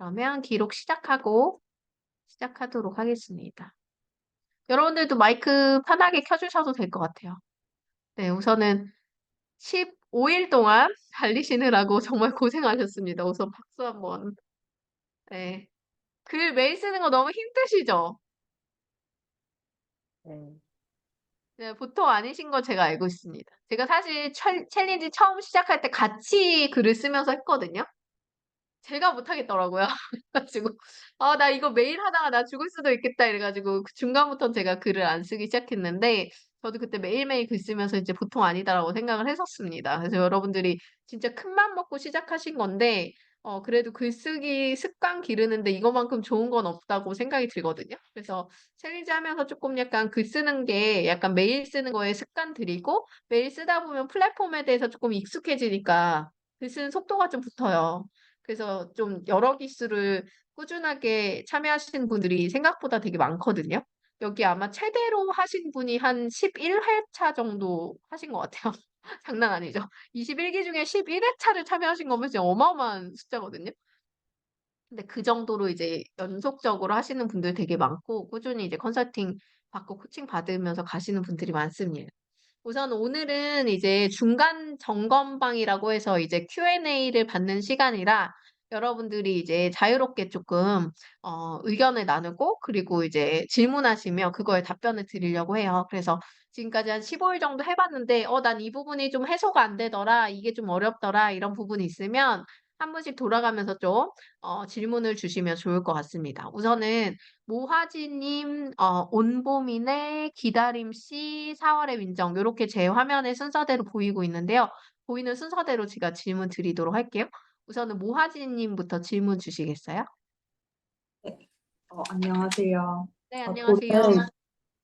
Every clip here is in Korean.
그러면 기록 시작하도록 하겠습니다. 여러분들도 마이크 편하게 켜주셔도 될 것 같아요. 네, 우선은 15일 동안 달리시느라고 정말 고생하셨습니다. 우선 박수 한번. 네. 글 매일 쓰는 거 너무 힘드시죠? 네. 네, 보통 아니신 거 제가 알고 있습니다. 제가 사실 챌린지 처음 시작할 때 같이 글을 쓰면서 했거든요. 제가 못하겠더라고요. 그래가지고 나 이거 매일 하다가 나 죽을 수도 있겠다 이래가지고 그 중간부터는 제가 글을 안 쓰기 시작했는데 저도 그때 매일매일 글 쓰면서 이제 보통 아니다라고 생각을 했었습니다. 그래서 여러분들이 진짜 큰 맘 먹고 시작하신 건데 그래도 글쓰기 습관 기르는데 이거만큼 좋은 건 없다고 생각이 들거든요. 그래서 챌린지 하면서 조금 약간 글 쓰는 게 약간 매일 쓰는 거에 습관 들이고 매일 쓰다 보면 플랫폼에 대해서 조금 익숙해지니까 글 쓰는 속도가 좀 붙어요. 그래서 좀 여러 기수를 꾸준하게 참여하시는 분들이 생각보다 되게 많거든요. 여기 아마 최대로 하신 분이 한 11회차 정도 하신 것 같아요. 장난 아니죠. 21기 중에 11회차를 참여하신 거면 진짜 어마어마한 숫자거든요. 근데 그 정도로 이제 연속적으로 하시는 분들 되게 많고 꾸준히 이제 컨설팅 받고 코칭 받으면서 가시는 분들이 많습니다. 우선 오늘은 이제 중간 점검방이라고 해서 이제 Q&A를 받는 시간이라 여러분들이 이제 자유롭게 조금 의견을 나누고 그리고 이제 질문하시면 그거에 답변을 드리려고 해요. 그래서 지금까지 한 15일 정도 해봤는데 난 이 부분이 좀 해소가 안 되더라, 이게 좀 어렵더라 이런 부분이 있으면 한 분씩 돌아가면서 좀 질문을 주시면 좋을 것 같습니다. 우선은 모화지님, 온보민의 기다림씨, 4월의 민정 요렇게 제 화면에 순서대로 보이고 있는데요. 보이는 순서대로 제가 질문 드리도록 할게요. 우선은 모화지님부터 질문 주시겠어요? 네. 안녕하세요. 네, 저는 안녕하세요.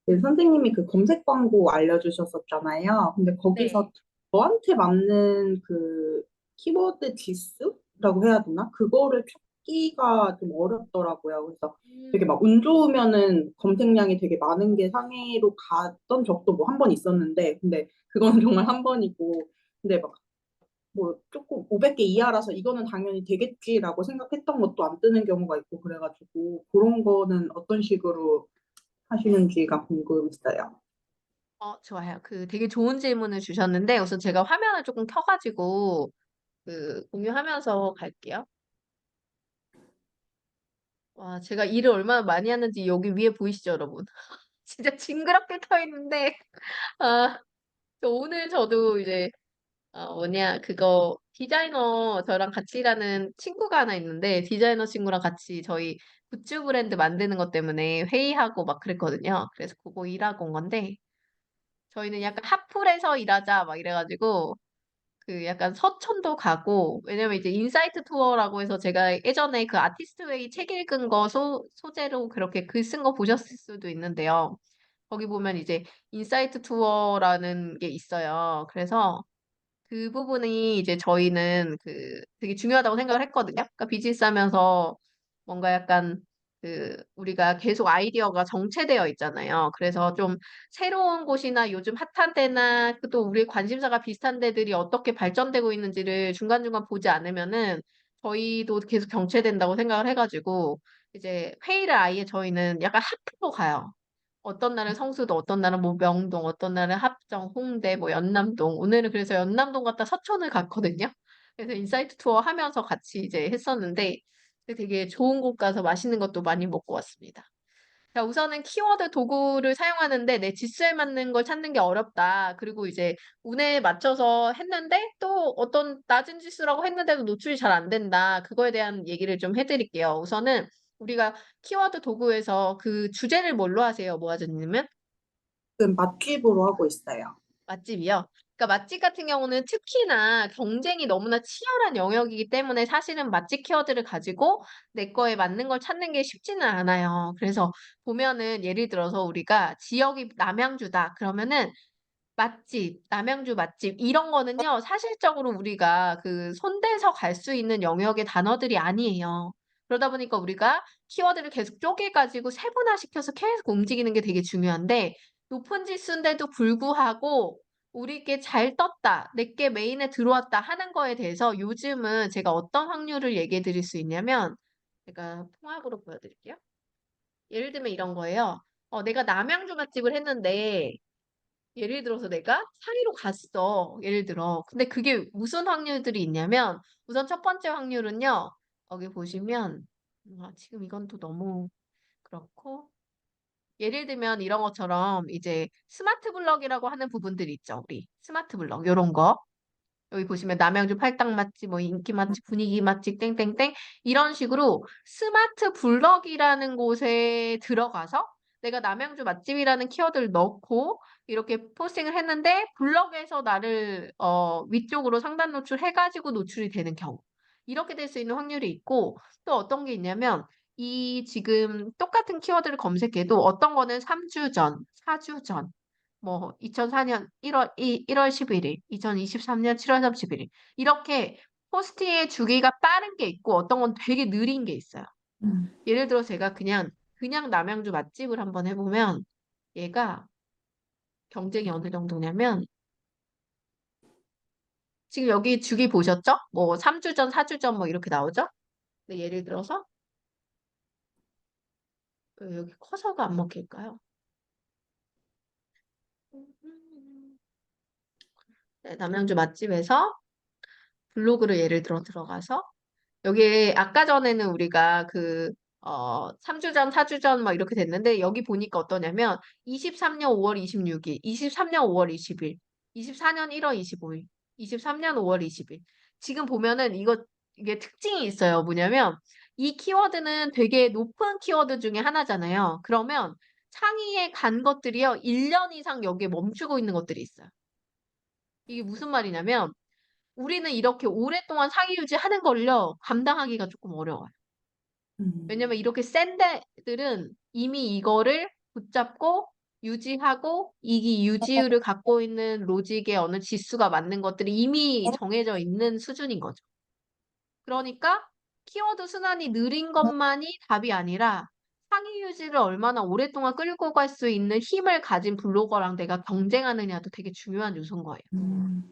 그 선생님이 그 검색 광고 알려주셨었잖아요. 근데 거기서 네. 저한테 맞는 그 키워드 지수라고 해야 되나? 그거를 찾기가 좀 어렵더라고요. 그래서 되게 막 운 좋으면은 검색량이 되게 많은 게 상위로 갔던 적도 뭐 한 번 있었는데, 근데 그거는 정말 한 번이고, 근데 막 뭐 조금 500개 이하라서 이거는 당연히 되겠지라고 생각했던 것도 안 뜨는 경우가 있고 그래가지고 그런 거는 어떤 식으로 하시는지가 궁금했어요. 좋아요. 그 되게 좋은 질문을 주셨는데 우선 제가 화면을 조금 켜가지고 그 공유하면서 갈게요. 와, 제가 일을 얼마나 많이 하는지 여기 위에 보이시죠, 여러분? 진짜 징그럽게 켜 있는데 아, 오늘 저도 이제 그거 디자이너 저랑 같이 일하는 친구가 하나 있는데 디자이너 친구랑 같이 저희 굿즈 브랜드 만드는 것 때문에 회의하고 막 그랬거든요. 그래서 그거 일하고 온 건데 저희는 약간 핫플에서 일하자 막 이래가지고 그 약간 서촌도 가고 왜냐면 이제 인사이트 투어라고 해서 제가 예전에 그 아티스트웨이 책 읽은 거 소재로 그렇게 글 쓴 거 보셨을 수도 있는데요. 거기 보면 이제 인사이트 투어라는 게 있어요. 그래서 그 부분이 이제 저희는 그 되게 중요하다고 생각을 했거든요. 그러니까 비즈니스 하면서 뭔가 약간 그 우리가 계속 아이디어가 정체되어 있잖아요. 그래서 좀 새로운 곳이나 요즘 핫한 데나 또 우리의 관심사가 비슷한 데들이 어떻게 발전되고 있는지를 중간중간 보지 않으면은 저희도 계속 정체된다고 생각을 해가지고 이제 회의를 아예 저희는 약간 핫플로 가요. 어떤 날은 성수도, 어떤 날은 뭐 명동, 어떤 날은 합정, 홍대, 뭐 연남동. 오늘은 그래서 연남동 갔다 서촌을 갔거든요. 그래서 인사이트 투어 하면서 같이 이제 했었는데 되게 좋은 곳 가서 맛있는 것도 많이 먹고 왔습니다. 자, 우선은 키워드 도구를 사용하는데 내 지수에 맞는 걸 찾는 게 어렵다. 그리고 이제 운에 맞춰서 했는데 또 어떤 낮은 지수라고 했는데도 노출이 잘 안 된다. 그거에 대한 얘기를 좀 해드릴게요. 우선은 우리가 키워드 도구에서 그 주제를 뭘로 하세요, 모아전님은? 지금 맛집으로 하고 있어요. 맛집이요? 그러니까 맛집 같은 경우는 특히나 경쟁이 너무나 치열한 영역이기 때문에 사실은 맛집 키워드를 가지고 내 거에 맞는 걸 찾는 게 쉽지는 않아요. 그래서 보면은 예를 들어서 우리가 지역이 남양주다. 그러면은 맛집, 남양주 맛집 이런 거는요. 사실적으로 우리가 그 손대서 갈 수 있는 영역의 단어들이 아니에요. 그러다 보니까 우리가 키워드를 계속 쪼개가지고 세분화시켜서 계속 움직이는 게 되게 중요한데 높은 지수인데도 불구하고 우리께 잘 떴다, 내게 메인에 들어왔다 하는 거에 대해서 요즘은 제가 어떤 확률을 얘기해 드릴 수 있냐면 제가 통합으로 보여드릴게요. 예를 들면 이런 거예요. 내가 남양주 맛집을 했는데 예를 들어서 내가 상위로 갔어. 예를 들어. 근데 그게 무슨 확률들이 있냐면 우선 첫 번째 확률은요. 여기 보시면 지금 이건 또 너무 그렇고 예를 들면 이런 것처럼 이제 스마트 블럭이라고 하는 부분들이 있죠. 우리 스마트 블럭 요런 거. 여기 보시면 남양주 팔당 맛집, 뭐 인기 맛집, 분위기 맛집, 땡땡땡 이런 식으로 스마트 블럭이라는 곳에 들어가서 내가 남양주 맛집이라는 키워드를 넣고 이렇게 포스팅을 했는데 블럭에서 나를 위쪽으로 상단 노출해가지고 노출이 되는 경우 이렇게 될 수 있는 확률이 있고 또 어떤 게 있냐면 이 지금 똑같은 키워드를 검색해도 어떤 거는 3주 전, 4주 전 뭐 2004년 1월 11일, 2023년 7월 31일 이렇게 포스팅의 주기가 빠른 게 있고 어떤 건 되게 느린 게 있어요. 음, 예를 들어 제가 그냥 남양주 맛집을 한번 해보면 얘가 경쟁이 어느 정도냐면 지금 여기 주기 보셨죠? 뭐 3주 전, 4주 전 뭐 이렇게 나오죠? 근데 예를 들어서 왜 여기 커서가 안 먹힐까요? 네, 남양주 맛집에서 블로그를 예를 들어 들어가서 여기에 아까 전에는 우리가 3주 전, 4주 전 막 이렇게 됐는데 여기 보니까 어떠냐면 23년 5월 26일, 23년 5월 20일, 24년 1월 25일, 23년 5월 20일. 지금 보면은 이게 특징이 있어요. 뭐냐면 이 키워드는 되게 높은 키워드 중에 하나잖아요. 그러면 상위에 간 것들이요. 1년 이상 여기에 멈추고 있는 것들이 있어요. 이게 무슨 말이냐면 우리는 이렇게 오랫동안 상위 유지하는 걸요. 감당하기가 조금 어려워요. 왜냐면 음, 이렇게 센 데들은 이미 이거를 붙잡고 유지하고 이 유지율을 갖고 있는 로직의 어느 지수가 맞는 것들이 이미 정해져 있는 수준인 거죠. 그러니까 키워드 순환이 느린 것만이 답이 아니라 상위 유지를 얼마나 오랫동안 끌고 갈 수 있는 힘을 가진 블로거랑 내가 경쟁하느냐도 되게 중요한 요소인 거예요. 음,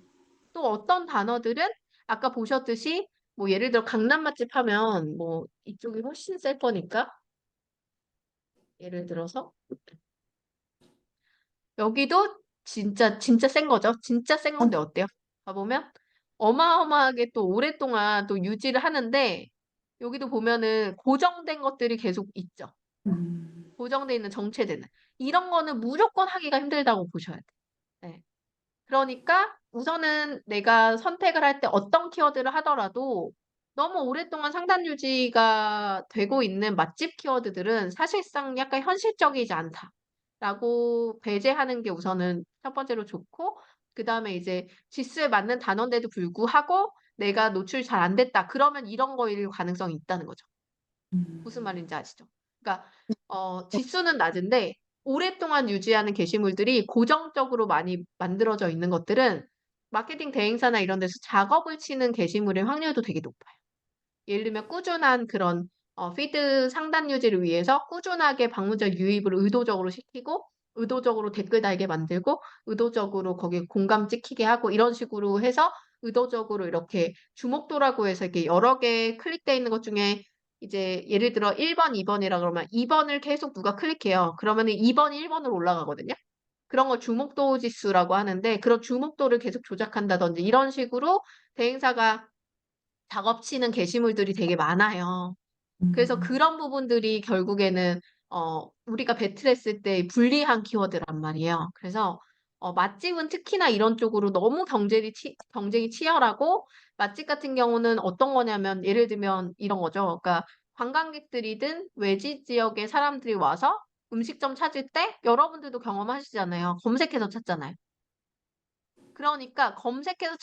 또 어떤 단어들은 아까 보셨듯이 뭐 예를 들어 강남 맛집 하면 뭐 이쪽이 훨씬 셀 거니까 예를 들어서 여기도 진짜 센 거죠. 진짜 센 건데 어때요? 봐보면 어마어마하게 또 오랫동안 또 유지를 하는데 여기도 보면은 고정된 것들이 계속 있죠. 고정돼 있는 정체되는 이런 거는 무조건 하기가 힘들다고 보셔야 돼요. 네. 그러니까 우선은 내가 선택을 할 때 어떤 키워드를 하더라도 너무 오랫동안 상단 유지가 되고 있는 맛집 키워드들은 사실상 약간 현실적이지 않다라고 배제하는 게 우선은 첫 번째로 좋고 그다음에 이제 지수에 맞는 단어인데도 불구하고 내가 노출이 잘 안 됐다. 그러면 이런 거일 가능성이 있다는 거죠. 무슨 음, 말인지 아시죠? 그러니까 지수는 낮은데 오랫동안 유지하는 게시물들이 고정적으로 많이 만들어져 있는 것들은 마케팅 대행사나 이런 데서 작업을 치는 게시물의 확률도 되게 높아요. 예를 들면 꾸준한 그런 피드 상단 유지를 위해서 꾸준하게 방문자 유입을 의도적으로 시키고 의도적으로 댓글 달게 만들고 의도적으로 거기에 공감 찍히게 하고 이런 식으로 해서 의도적으로 이렇게 주목도라고 해서 이렇게 여러 개 클릭되어 있는 것 중에 이제 예를 들어 1번, 2번이라 그러면 2번을 계속 누가 클릭해요. 그러면 2번이 1번으로 올라가거든요. 그런 걸 주목도 지수라고 하는데 그런 주목도를 계속 조작한다든지 이런 식으로 대행사가 작업치는 게시물들이 되게 많아요. 그래서 음, 그런 부분들이 결국에는 우리가 배틀했을 때 불리한 키워드란 말이에요. 그래서 맛집은 특히나 이런 쪽으로 너무 경쟁이 치열하고 맛집 같은 경우는 어떤 거냐면 예를 들면 이런 거죠. 그러니까 관광객들이든 외지 지역의 사람들이 와서 음식점 찾을 때 여러분들도 경험하시잖아요. 검색해서 찾잖아요. 그러니까 검색해서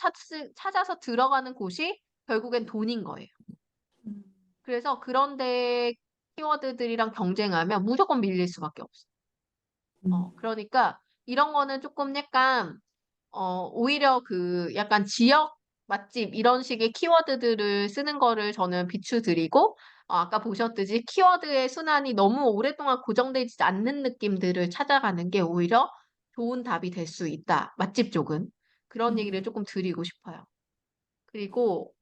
찾아서 들어가는 곳이 결국엔 돈인 거예요. 그래서 그런 데 키워드들이랑 경쟁하면 무조건 밀릴 수밖에 없어요. 그러니까 이런 거는 조금 약간 오히려 약간 지역 맛집 이런 식의 키워드들을 쓰는 거를 저는 비추드리고 아까 보셨듯이 키워드의 순환이 너무 오랫동안 고정되지 않는 느낌들을 찾아가는 게 오히려 좋은 답이 될 수 있다. 맛집 쪽은. 그런 얘기를 조금 드리고 싶어요. 그리고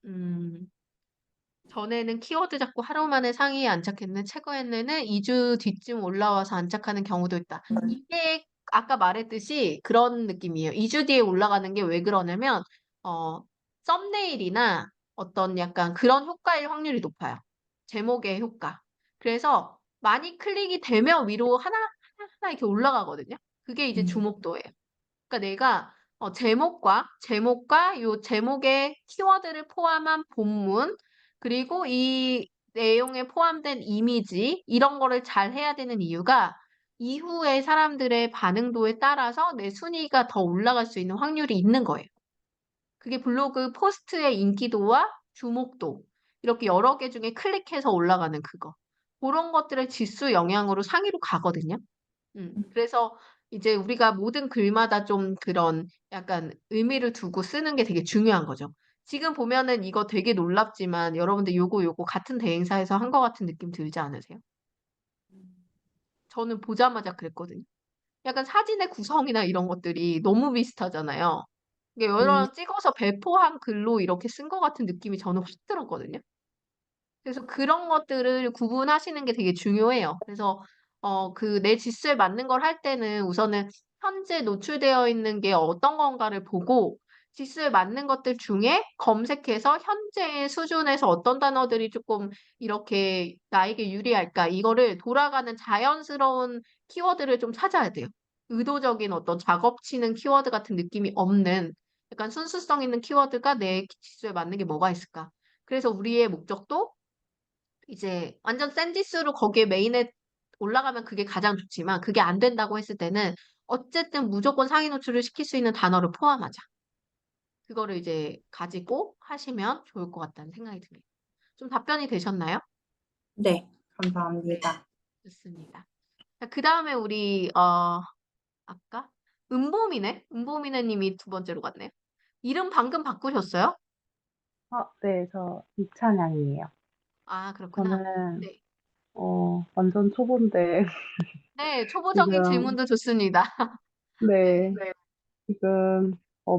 전에는 키워드 잡고 하루 만에 상위에 안착했는데 최근에는 2주 뒤쯤 올라와서 안착하는 경우도 있다. 이게 아까 말했듯이 그런 느낌이에요. 2주 뒤에 올라가는 게 왜 그러냐면 어, 썸네일이나 어떤 약간 그런 효과일 확률이 높아요. 제목의 효과. 그래서 많이 클릭이 되면 위로 하나 이렇게 올라가거든요. 그게 이제 음, 주목도예요. 그러니까 내가 제목과 요 제목의 키워드를 포함한 본문, 그리고 이 내용에 포함된 이미지, 이런 거를 잘 해야 되는 이유가 이후에 사람들의 반응도에 따라서 내 순위가 더 올라갈 수 있는 확률이 있는 거예요. 그게 블로그 포스트의 인기도와 주목도, 이렇게 여러 개 중에 클릭해서 올라가는 그거. 그런 것들의 지수 영향으로 상위로 가거든요. 그래서 이제 우리가 모든 글마다 좀 그런 약간 의미를 두고 쓰는 게 되게 중요한 거죠. 지금 보면은 이거 되게 놀랍지만 여러분들 요거 같은 대행사에서 한 것 같은 느낌 들지 않으세요? 저는 보자마자 그랬거든요. 약간 사진의 구성이나 이런 것들이 너무 비슷하잖아요. 이게 음, 여러 찍어서 배포한 글로 이렇게 쓴 것 같은 느낌이 저는 확 들었거든요. 그래서 그런 것들을 구분하시는 게 되게 중요해요. 그래서 그 내 지수에 맞는 걸 할 때는 우선은 현재 노출되어 있는 게 어떤 건가를 보고 지수에 맞는 것들 중에 검색해서 현재의 수준에서 어떤 단어들이 조금 이렇게 나에게 유리할까 이거를 돌아가는 자연스러운 키워드를 좀 찾아야 돼요. 의도적인 어떤 작업치는 키워드 같은 느낌이 없는 약간 순수성 있는 키워드가 내 지수에 맞는 게 뭐가 있을까? 그래서 우리의 목적도 이제 완전 센 지수로 거기에 메인에 올라가면 그게 가장 좋지만 그게 안 된다고 했을 때는 어쨌든 무조건 상위 노출을 시킬 수 있는 단어를 포함하자. 그거를 이제 가지고 하시면 좋을 것 같다는 생각이 듭니다. 좀 답변이 되셨나요? 네, 네. 감사합니다. 좋습니다. 그 다음에 우리 아까 은보미네 님이 두 번째로 갔네요. 이름 방금 바꾸셨어요? 네, 저 이찬양이에요. 아, 그렇구나. 저는 네. 완전 초보인데 네, 초보적인 지금 질문도 좋습니다. 네. 네, 지금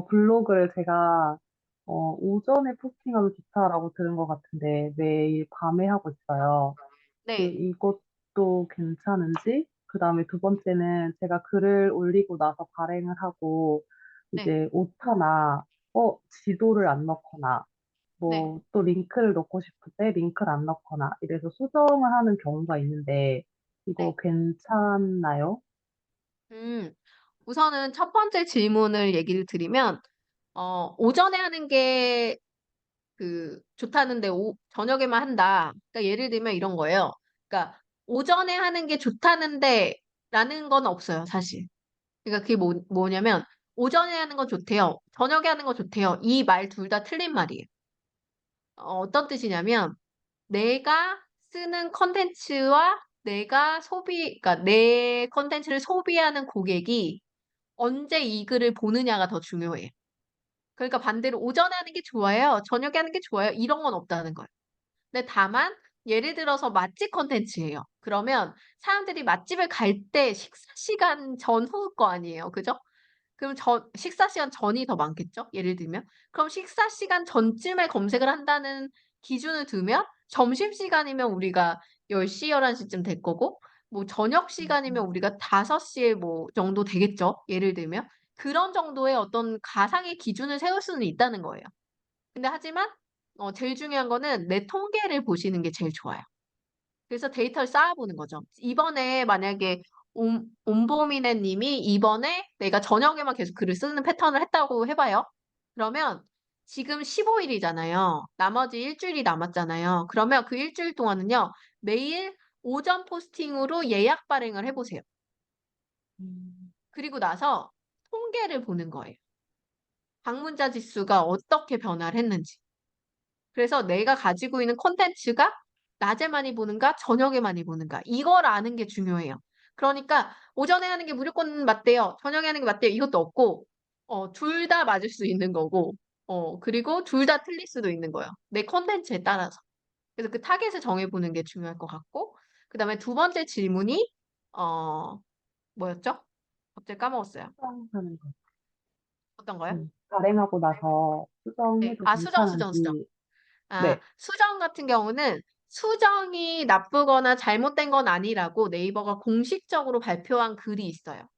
블로그를 제가 오전에 포스팅하면 좋다라고 들은 것 같은데 매일 밤에 하고 있어요. 네. 이것도 괜찮은지, 그 다음에 두 번째는 제가 글을 올리고 나서 발행을 하고 네. 이제 오타나 지도를 안 넣거나 네. 뭐 또 링크를 넣고 싶을 때 링크를 안 넣거나 이래서 수정을 하는 경우가 있는데 이거 네. 괜찮나요? 음, 우선은 첫 번째 질문을 얘기를 드리면, 오전에 하는 게 좋다는데 저녁에만 한다. 그러니까 예를 들면 이런 거예요. 그러니까 오전에 하는 게 좋다는데 라는 건 없어요, 사실. 그러니까 그게 뭐냐면, 오전에 하는 건 좋대요. 저녁에 하는 건 좋대요. 이 말 둘 다 틀린 말이에요. 어떤 뜻이냐면, 내가 쓰는 컨텐츠와 그러니까 내 컨텐츠를 소비하는 고객이 언제 이 글을 보느냐가 더 중요해요. 그러니까 반대로 오전에 하는 게 좋아요. 저녁에 하는 게 좋아요. 이런 건 없다는 거예요. 근데 다만 예를 들어서 맛집 컨텐츠예요. 그러면 사람들이 맛집을 갈 때 식사 시간 전후일 거 아니에요. 그죠? 그럼 식사 시간 전이 더 많겠죠? 예를 들면. 그럼 식사 시간 전쯤에 검색을 한다는 기준을 두면 점심시간이면 우리가 10시, 11시쯤 될 거고, 뭐 저녁 시간이면 우리가 5시에 뭐 정도 되겠죠? 예를 들면. 그런 정도의 어떤 가상의 기준을 세울 수는 있다는 거예요. 근데 하지만, 제일 중요한 거는 내 통계를 보시는 게 제일 좋아요. 그래서 데이터를 쌓아보는 거죠. 이번에 만약에 온보미네 님이 이번에 내가 저녁에만 계속 글을 쓰는 패턴을 했다고 해봐요. 그러면 지금 15일이잖아요. 나머지 일주일이 남았잖아요. 그러면 그 일주일 동안은요, 매일 오전 포스팅으로 예약 발행을 해보세요. 음, 그리고 나서 통계를 보는 거예요. 방문자 지수가 어떻게 변화를 했는지. 그래서 내가 가지고 있는 콘텐츠가 낮에 많이 보는가, 저녁에 많이 보는가. 이걸 아는 게 중요해요. 그러니까 오전에 하는 게 무조건 맞대요. 저녁에 하는 게 맞대요. 이것도 없고, 둘 다 맞을 수 있는 거고, 그리고 둘 다 틀릴 수도 있는 거예요. 내 콘텐츠에 따라서. 그래서 그 타겟을 정해보는 게 중요할 것 같고, 그 다음에 두 번째 질문이, 어, 뭐였죠? 갑자기 까먹었어요. 수정하는 거. 어떤 거요? 발행하고 나서 네. 수정해도 수정. 괜찮은지. 아, 네. 수정 같은 경우는 수정이 나쁘거나 잘못된 건 아니라고 네이버가 공식적으로 발표한 글이 있어요.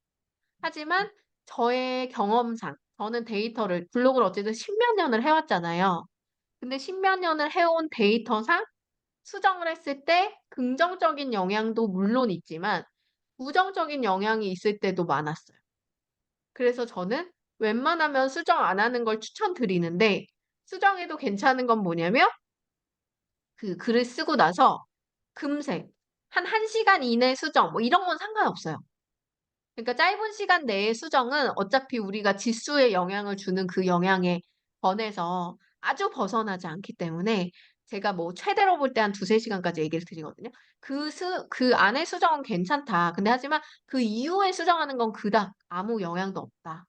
하지만 저의 경험상, 저는 데이터를, 블로그를 어쨌든 십몇 년을 해왔잖아요. 근데 십몇 년을 해온 데이터상 수정을 했을 때 긍정적인 영향도 물론 있지만 부정적인 영향이 있을 때도 많았어요. 그래서 저는 웬만하면 수정 안 하는 걸 추천드리는데 수정해도 괜찮은 건 뭐냐면 그 글을 쓰고 나서 금세 한 1시간 이내 수정 뭐 이런 건 상관없어요. 그러니까 짧은 시간 내의 수정은 어차피 우리가 지수에 영향을 주는 그 영향에 번에서 아주 벗어나지 않기 때문에 제가 뭐 최대로 볼 때 한 두세 시간까지 얘기를 드리거든요. 그 안에 수정은 괜찮다. 근데 하지만 그 이후에 수정하는 건 그닥 아무 영향도 없다.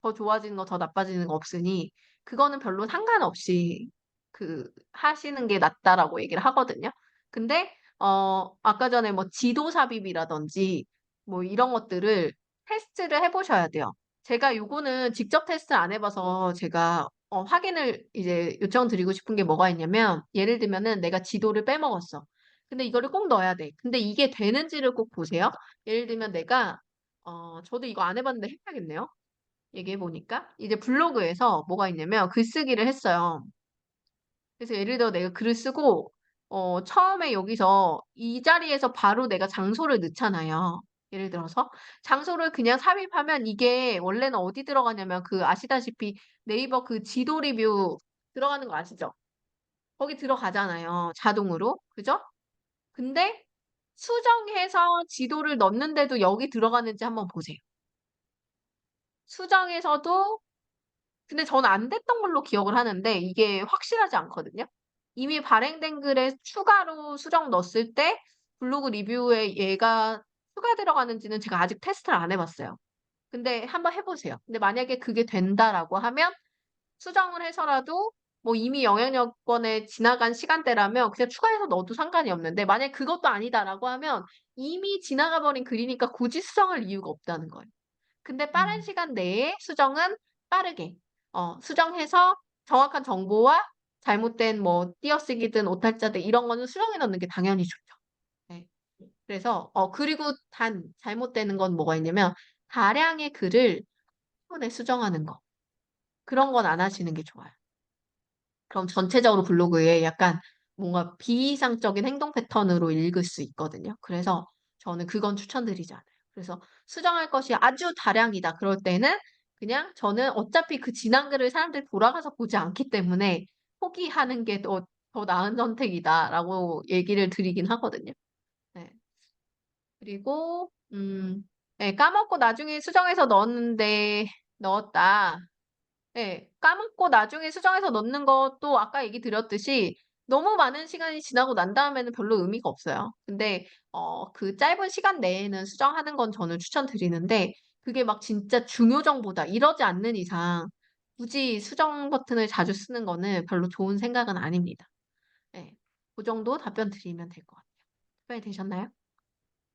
더 좋아지는 거, 더 나빠지는 거 없으니 그거는 별로 상관없이 그 하시는 게 낫다라고 얘기를 하거든요. 근데 아까 전에 뭐 지도 삽입이라든지 뭐 이런 것들을 테스트를 해보셔야 돼요. 제가 요거는 직접 테스트 안 해봐서 제가 확인을 이제 요청드리고 싶은 게 뭐가 있냐면 예를 들면은 내가 지도를 빼먹었어. 근데 이거를 꼭 넣어야 돼. 근데 이게 되는지를 꼭 보세요. 예를 들면 내가 저도 이거 안 해봤는데 해봐야겠네요. 얘기해 보니까 이제 블로그에서 뭐가 있냐면 글쓰기를 했어요. 그래서 예를 들어 내가 글을 쓰고 처음에 여기서 이 자리에서 바로 내가 장소를 넣잖아요. 예를 들어서 장소를 그냥 삽입하면 이게 원래는 어디 들어가냐면 그 아시다시피 네이버 그 지도 리뷰 들어가는 거 아시죠? 거기 들어가잖아요. 자동으로. 그죠? 근데 수정해서 지도를 넣는데도 여기 들어가는지 한번 보세요. 수정해서도 근데 저는 안 됐던 걸로 기억을 하는데 이게 확실하지 않거든요. 이미 발행된 글에 추가로 수정 넣었을 때 블로그 리뷰에 얘가 추가 들어가는지는 제가 아직 테스트를 안 해봤어요. 근데 한번 해보세요. 근데 만약에 그게 된다라고 하면 수정을 해서라도 뭐 이미 영향력권에 지나간 시간대라면 그냥 추가해서 넣어도 상관이 없는데 만약에 그것도 아니다라고 하면 이미 지나가 버린 글이니까 굳이 수정할 이유가 없다는 거예요. 근데 빠른 음. 시간 내에 수정은 빠르게 수정해서 정확한 정보와 잘못된 뭐 띄어쓰기든 오탈자든 이런 거는 수정해 넣는 게 당연히 좋죠. 네. 그래서 그리고 단 잘못되는 건 뭐가 있냐면 다량의 글을 한 번에 수정하는 거. 그런 건 안 하시는 게 좋아요. 그럼 전체적으로 블로그에 약간 뭔가 비이상적인 행동 패턴으로 읽을 수 있거든요. 그래서 저는 그건 추천드리지 않아요. 그래서 수정할 것이 아주 다량이다. 그럴 때는 그냥 저는 어차피 그 지난 글을 사람들이 돌아가서 보지 않기 때문에 포기하는 게 더 나은 선택이다라고 얘기를 드리긴 하거든요. 네. 그리고 네, 까먹고 나중에 수정해서 넣었는데 넣었다. 네, 까먹고 나중에 수정해서 넣는 것도 아까 얘기 드렸듯이 너무 많은 시간이 지나고 난 다음에는 별로 의미가 없어요. 근데 그 짧은 시간 내에는 수정하는 건 저는 추천드리는데 그게 막 진짜 중요 정보다 이러지 않는 이상 굳이 수정 버튼을 자주 쓰는 거는 별로 좋은 생각은 아닙니다. 네, 그 정도 답변 드리면 될 것 같아요. 답변이 되셨나요?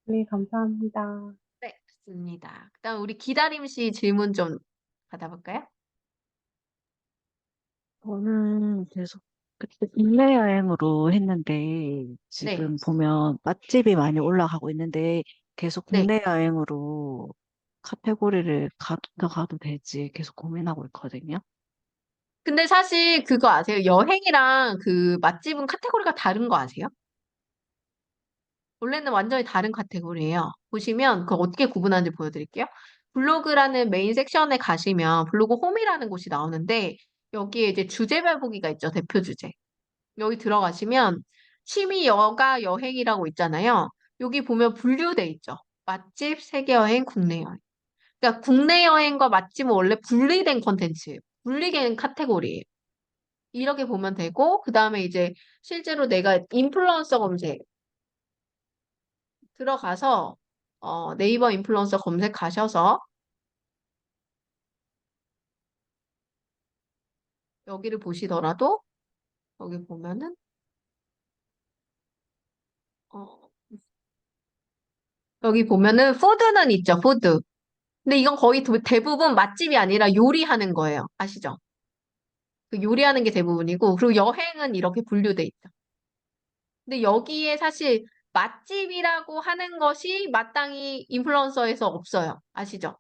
네, 감사합니다. 네, 좋습니다. 그다음 우리 기다림 씨 질문 좀 받아볼까요? 저는 계속 그때 국내 여행으로 했는데 네, 지금 보면 맛집이 많이 올라가고 있는데 계속 네. 국내 여행으로 카테고리를 가도 될지 계속 고민하고 있거든요. 근데 사실 그거 아세요? 여행이랑 그 맛집은 카테고리가 다른 거 아세요? 원래는 완전히 다른 카테고리예요. 보시면 그거 어떻게 구분하는지 보여드릴게요. 블로그라는 메인 섹션에 가시면 블로그 홈이라는 곳이 나오는데 여기에 이제 주제별 보기가 있죠. 대표 주제. 여기 들어가시면 취미 여가 여행이라고 있잖아요. 여기 보면 분류돼 있죠. 맛집, 세계 여행, 국내 여행. 그러니까 국내 여행과 맛집은 원래 분리된 컨텐츠예요. 분리된 카테고리예요. 이렇게 보면 되고, 그 다음에 이제 실제로 내가 인플루언서 검색 들어가서, 네이버 인플루언서 검색하셔서 여기를 보시더라도, 여기 보면은, 어, 여기 보면은 푸드는 있죠, 푸드. 근데 이건 거의 대부분 맛집이 아니라 요리하는 거예요. 아시죠? 그 요리하는 게 대부분이고, 그리고 여행은 이렇게 분류돼 있죠. 근데 여기에 사실 맛집이라고 하는 것이 마땅히 인플루언서에서 없어요. 아시죠?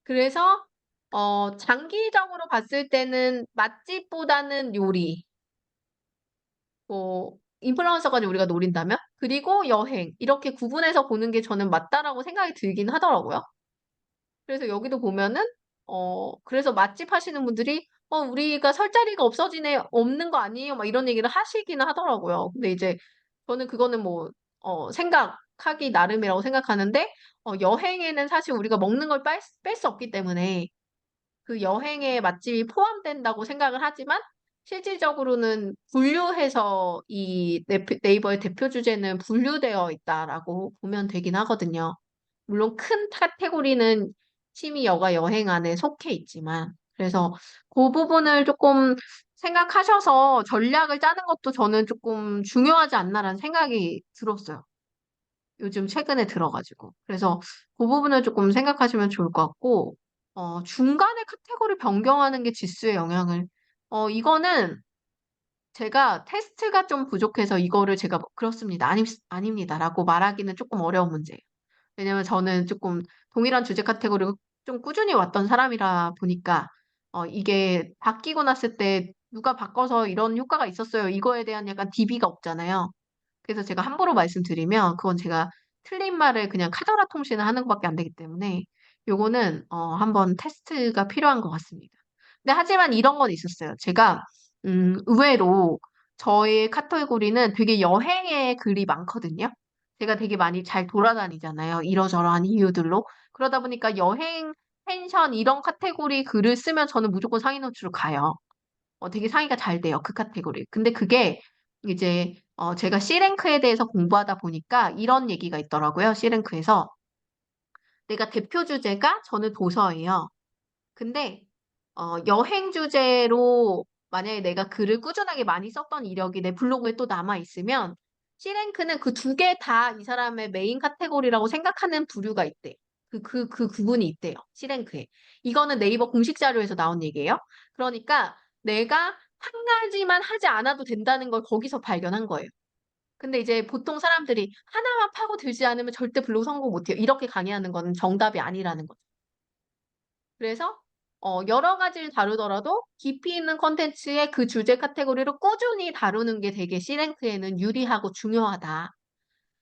그래서 장기적으로 봤을 때는 맛집보다는 요리, 뭐 인플루언서까지 우리가 노린다면, 그리고 여행 이렇게 구분해서 보는 게 저는 맞다라고 생각이 들긴 하더라고요. 그래서 여기도 보면은 그래서 맛집 하시는 분들이 우리가 설 자리가 없어지네 없는 거 아니에요? 막 이런 얘기를 하시기는 하더라고요. 근데 이제 저는 그거는 뭐 생각하기 나름이라고 생각하는데 여행에는 사실 우리가 먹는 걸 뺄 수 없기 때문에 그 여행에 맛집이 포함된다고 생각을 하지만 실질적으로는 분류해서 이 네이버의 대표 주제는 분류되어 있다라고 보면 되긴 하거든요. 물론 큰 카테고리는 취미, 여가, 여행 안에 속해 있지만 그래서 그 부분을 조금 생각하셔서 전략을 짜는 것도 저는 조금 중요하지 않나라는 생각이 들었어요. 요즘 최근에 들어가지고. 그래서 그 부분을 조금 생각하시면 좋을 것 같고, 중간에 카테고리 변경하는 게 지수에 영향을, 이거는 제가 테스트가 좀 부족해서 이거를 제가 뭐 그렇습니다. 아닙니다라고 말하기는 조금 어려운 문제예요. 왜냐면 저는 조금 동일한 주제 카테고리를 좀 꾸준히 왔던 사람이라 보니까, 이게 바뀌고 났을 때 누가 바꿔서 이런 효과가 있었어요. 이거에 대한 약간 DB가 없잖아요. 그래서 제가 함부로 말씀드리면 그건 제가 틀린 말을 그냥 카더라 통신을 하는 것밖에 안 되기 때문에 요거는 한번 테스트가 필요한 것 같습니다. 근데 하지만 이런 건 있었어요. 제가 의외로 저의 카테고리는 되게 여행의 글이 많거든요. 제가 되게 많이 잘 돌아다니잖아요. 이러저러한 이유들로. 그러다 보니까 여행, 펜션 이런 카테고리 글을 쓰면 저는 무조건 상위 노출을 가요. 되게 상의가 잘 돼요. 그 카테고리. 근데 그게 이제 제가 C랭크에 대해서 공부하다 보니까 이런 얘기가 있더라고요. C랭크에서. 내가 대표 주제가 저는 도서예요. 근데 여행 주제로 만약에 내가 글을 꾸준하게 많이 썼던 이력이 내 블로그에 또 남아 있으면 C랭크는 그 두 개 다 이 사람의 메인 카테고리라고 생각하는 부류가 있대. 그 구분이 있대요. C랭크에. 이거는 네이버 공식 자료에서 나온 얘기예요. 그러니까 내가 한 가지만 하지 않아도 된다는 걸 거기서 발견한 거예요. 근데 이제 보통 사람들이 하나만 파고 들지 않으면 절대 블로그 성공 못해요. 이렇게 강의하는 건 정답이 아니라는 거죠. 그래서 여러 가지를 다루더라도 깊이 있는 콘텐츠의 그 주제 카테고리를 꾸준히 다루는 게 되게 C랭크에는 유리하고 중요하다.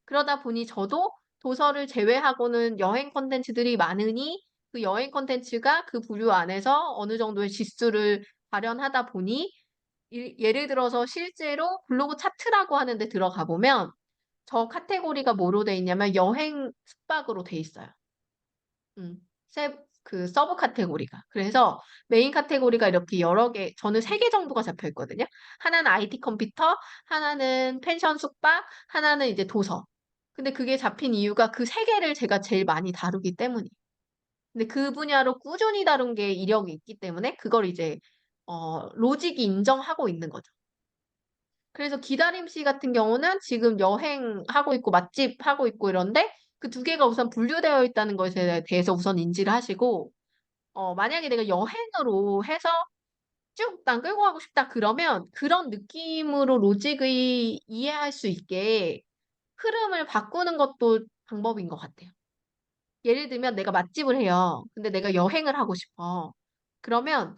그러다 보니 저도 도서를 제외하고는 여행 콘텐츠들이 많으니 그 여행 콘텐츠가 그 부류 안에서 어느 정도의 지수를 발현하다 보니 예를 들어서 실제로 블로그 차트라고 하는데 들어가 보면 저 카테고리가 뭐로 돼 있냐면 여행 숙박으로 돼 있어요. 음, 그 서브 카테고리가. 그래서 메인 카테고리가 이렇게 여러 개, 저는 3개 정도가 잡혀 있거든요. 하나는 IT 컴퓨터, 하나는 펜션 숙박, 하나는 이제 도서. 근데 그게 잡힌 이유가 그 3개를 제가 제일 많이 다루기 때문이에요. 근데 그 분야로 꾸준히 다룬 게 이력이 있기 때문에 그걸 이제 로직이 인정하고 있는 거죠. 그래서 기다림 씨 같은 경우는 지금 여행하고 있고 맛집 하고 있고 이런데 그 두 개가 우선 분류되어 있다는 것에 대해서 우선 인지를 하시고 만약에 내가 여행으로 해서 쭉 난 끌고 가고 싶다 그러면 그런 느낌으로 로직의 이해할 수 있게 흐름을 바꾸는 것도 방법인 것 같아요. 예를 들면 내가 맛집을 해요. 근데 내가 여행을 하고 싶어. 그러면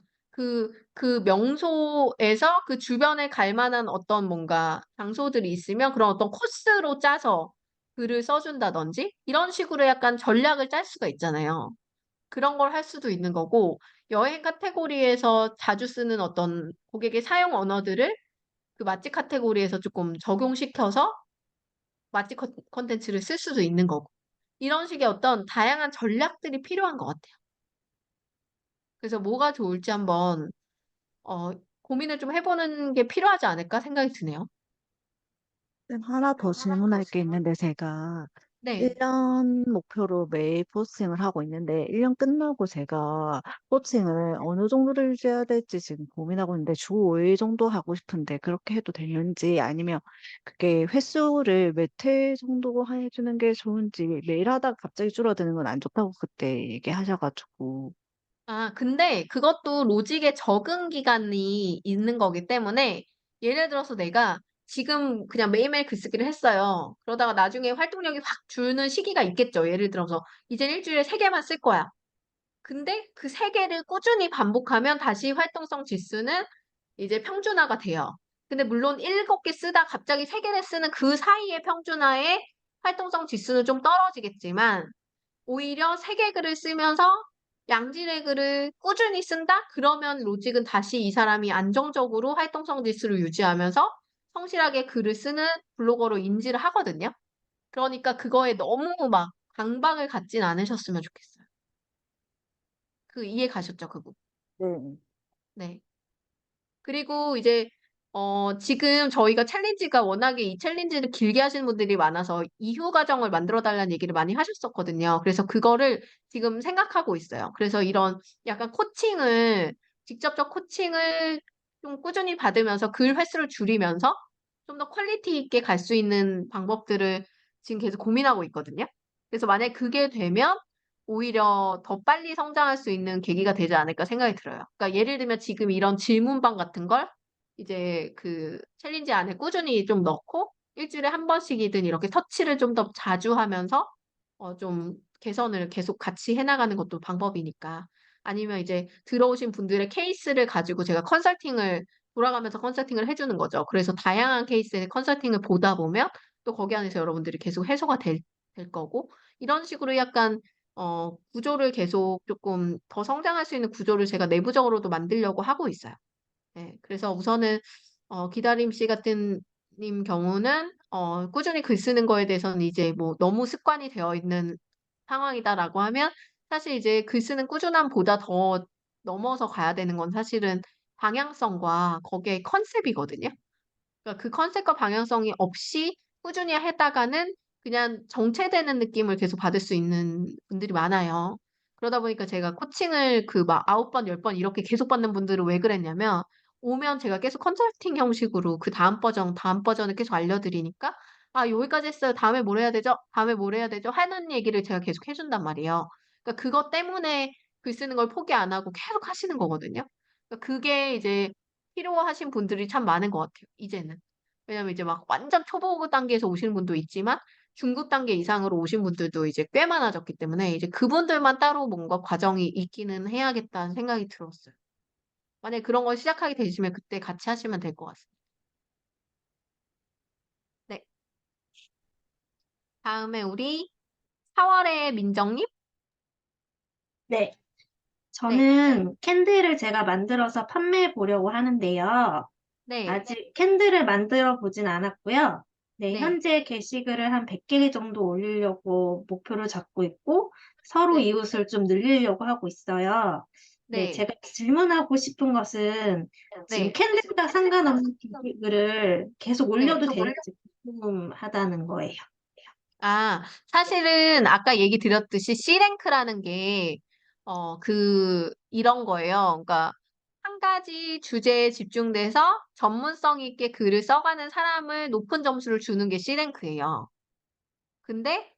그 명소에서 그 주변에 갈 만한 어떤 뭔가 장소들이 있으면 그런 어떤 코스로 짜서 글을 써준다든지 이런 식으로 약간 전략을 짤 수가 있잖아요. 그런 걸 할 수도 있는 거고 여행 카테고리에서 자주 쓰는 어떤 고객의 사용 언어들을 그 맛집 카테고리에서 조금 적용시켜서 맛집 컨텐츠를 쓸 수도 있는 거고. 이런 식의 어떤 다양한 전략들이 필요한 것 같아요. 그래서 뭐가 좋을지 한번 어, 고민을 좀 해보는 게 필요하지 않을까 생각이 드네요. 쌤, 하나 더 질문할 게 있는데 제가 네. 1년 목표로 매일 포스팅을 하고 있는데 1년 끝나고 제가 포스팅을 어느 정도를 유지해야 될지 지금 고민하고 있는데 주 5일 정도 하고 싶은데 그렇게 해도 되는지 아니면 그게 횟수를 몇 회 정도 해주는 게 좋은지 매일 하다가 갑자기 줄어드는 건 안 좋다고 그때 얘기하셔가지고 아, 근데 그것도 로직의 적응 기간이 있는 거기 때문에 예를 들어서 내가 지금 그냥 매일매일 글쓰기를 했어요. 그러다가 나중에 활동력이 확 주는 시기가 있겠죠. 예를 들어서 이제 일주일에 3개만 쓸 거야. 근데 그 3개를 꾸준히 반복하면 다시 활동성 지수는 이제 평준화가 돼요. 근데 물론 7개 쓰다 갑자기 3개를 쓰는 그 사이의 평준화의 활동성 지수는 좀 떨어지겠지만 오히려 3개 글을 쓰면서 양질의 글을 꾸준히 쓴다? 그러면 로직은 다시 이 사람이 안정적으로 활동성 지수를 유지하면서 성실하게 글을 쓰는 블로거로 인지를 하거든요. 그러니까 그거에 너무 막 강박을 갖진 않으셨으면 좋겠어요. 그 이해 가셨죠, 그 부분? 네. 네. 그리고 이제 지금 저희가 챌린지가 워낙에 이 챌린지를 길게 하시는 분들이 많아서 이후 과정을 만들어 달라는 얘기를 많이 하셨었거든요. 그래서 그거를 지금 생각하고 있어요. 그래서 이런 약간 직접적 코칭을 좀 꾸준히 받으면서 글 횟수를 줄이면서 좀 더 퀄리티 있게 갈 수 있는 방법들을 지금 계속 고민하고 있거든요. 그래서 만약에 그게 되면 오히려 더 빨리 성장할 수 있는 계기가 되지 않을까 생각이 들어요. 그러니까 예를 들면 지금 이런 질문방 같은 걸 이제 그 챌린지 안에 꾸준히 좀 넣고 일주일에 한 번씩이든 이렇게 터치를 좀 더 자주 하면서 좀 개선을 계속 같이 해나가는 것도 방법이니까. 아니면 이제 들어오신 분들의 케이스를 가지고 제가 돌아가면서 컨설팅을 해주는 거죠. 그래서 다양한 케이스의 컨설팅을 보다 보면 또 거기 안에서 여러분들이 계속 해소가 될 거고, 이런 식으로 약간 구조를 계속 조금 더 성장할 수 있는 구조를 제가 내부적으로도 만들려고 하고 있어요. 네, 그래서 우선은 기다림 씨 같은 님 경우는 꾸준히 글 쓰는 거에 대해서는 이제 뭐 너무 습관이 되어 있는 상황이다라고 하면 사실 이제 글 쓰는 꾸준함보다 더 넘어서 가야 되는 건 사실은 방향성과 거기에 컨셉이거든요. 그러니까 그 컨셉과 방향성이 없이 꾸준히 하다가는 그냥 정체되는 느낌을 계속 받을 수 있는 분들이 많아요. 그러다 보니까 제가 코칭을 그 막 9번, 10번 이렇게 계속 받는 분들은 왜 그랬냐면 오면 제가 계속 컨설팅 형식으로 그 다음 버전을 계속 알려드리니까 아, 여기까지 했어요. 다음에 뭘 해야 되죠? 다음에 뭘 해야 되죠? 하는 얘기를 제가 계속 해준단 말이에요. 그러니까 그것 때문에 글 쓰는 걸 포기 안 하고 계속 하시는 거거든요. 그러니까 그게 이제 필요하신 분들이 참 많은 것 같아요, 이제는. 왜냐면 이제 막 완전 초보 단계에서 오시는 분도 있지만 중급 단계 이상으로 오신 분들도 이제 꽤 많아졌기 때문에 이제 그분들만 따로 뭔가 과정이 있기는 해야겠다는 생각이 들었어요. 만약에 그런 걸 시작하게 되시면 그때 같이 하시면 될 것 같습니다. 네. 다음에 우리 4월의 민정님? 네, 네. 저는 캔들을 제가 만들어서 판매해 보려고 하는데요. 네. 아직 캔들을 만들어 보진 않았고요. 네, 네. 현재 게시글을 한 100개 정도 올리려고 목표를 잡고 있고, 서로 네. 이웃을 좀 늘리려고 하고 있어요. 네, 네. 제가 질문하고 싶은 것은 지금 네. 캔들과 상관없는 게시글을 계속 네. 올려도 되는지 궁금하다는 거예요. 아, 사실은 아까 얘기 드렸듯이 C랭크라는 게, 이런 거예요. 그러니까, 한 가지 주제에 집중돼서 전문성 있게 글을 써가는 사람을 높은 점수를 주는 게 C랭크예요. 근데,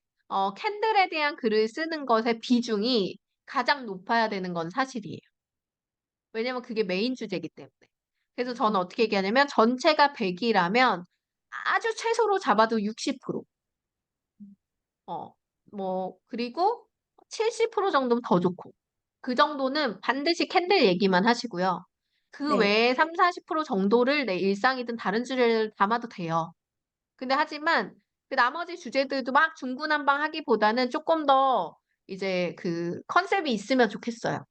캔들에 대한 글을 쓰는 것의 비중이 가장 높아야 되는 건 사실이에요. 왜냐면 그게 메인 주제이기 때문에. 그래서 저는 어떻게 얘기하냐면, 전체가 100이라면 아주 최소로 잡아도 60%. 어, 그리고 70% 정도면 더 좋고. 그 정도는 반드시 캔들 얘기만 하시고요. 그 네, 외에 3, 40% 정도를 내 일상이든 다른 주제를 담아도 돼요. 근데 하지만 그 나머지 주제들도 막 중구난방 하기보다는 조금 더 이제 그 컨셉이 있으면 좋겠어요.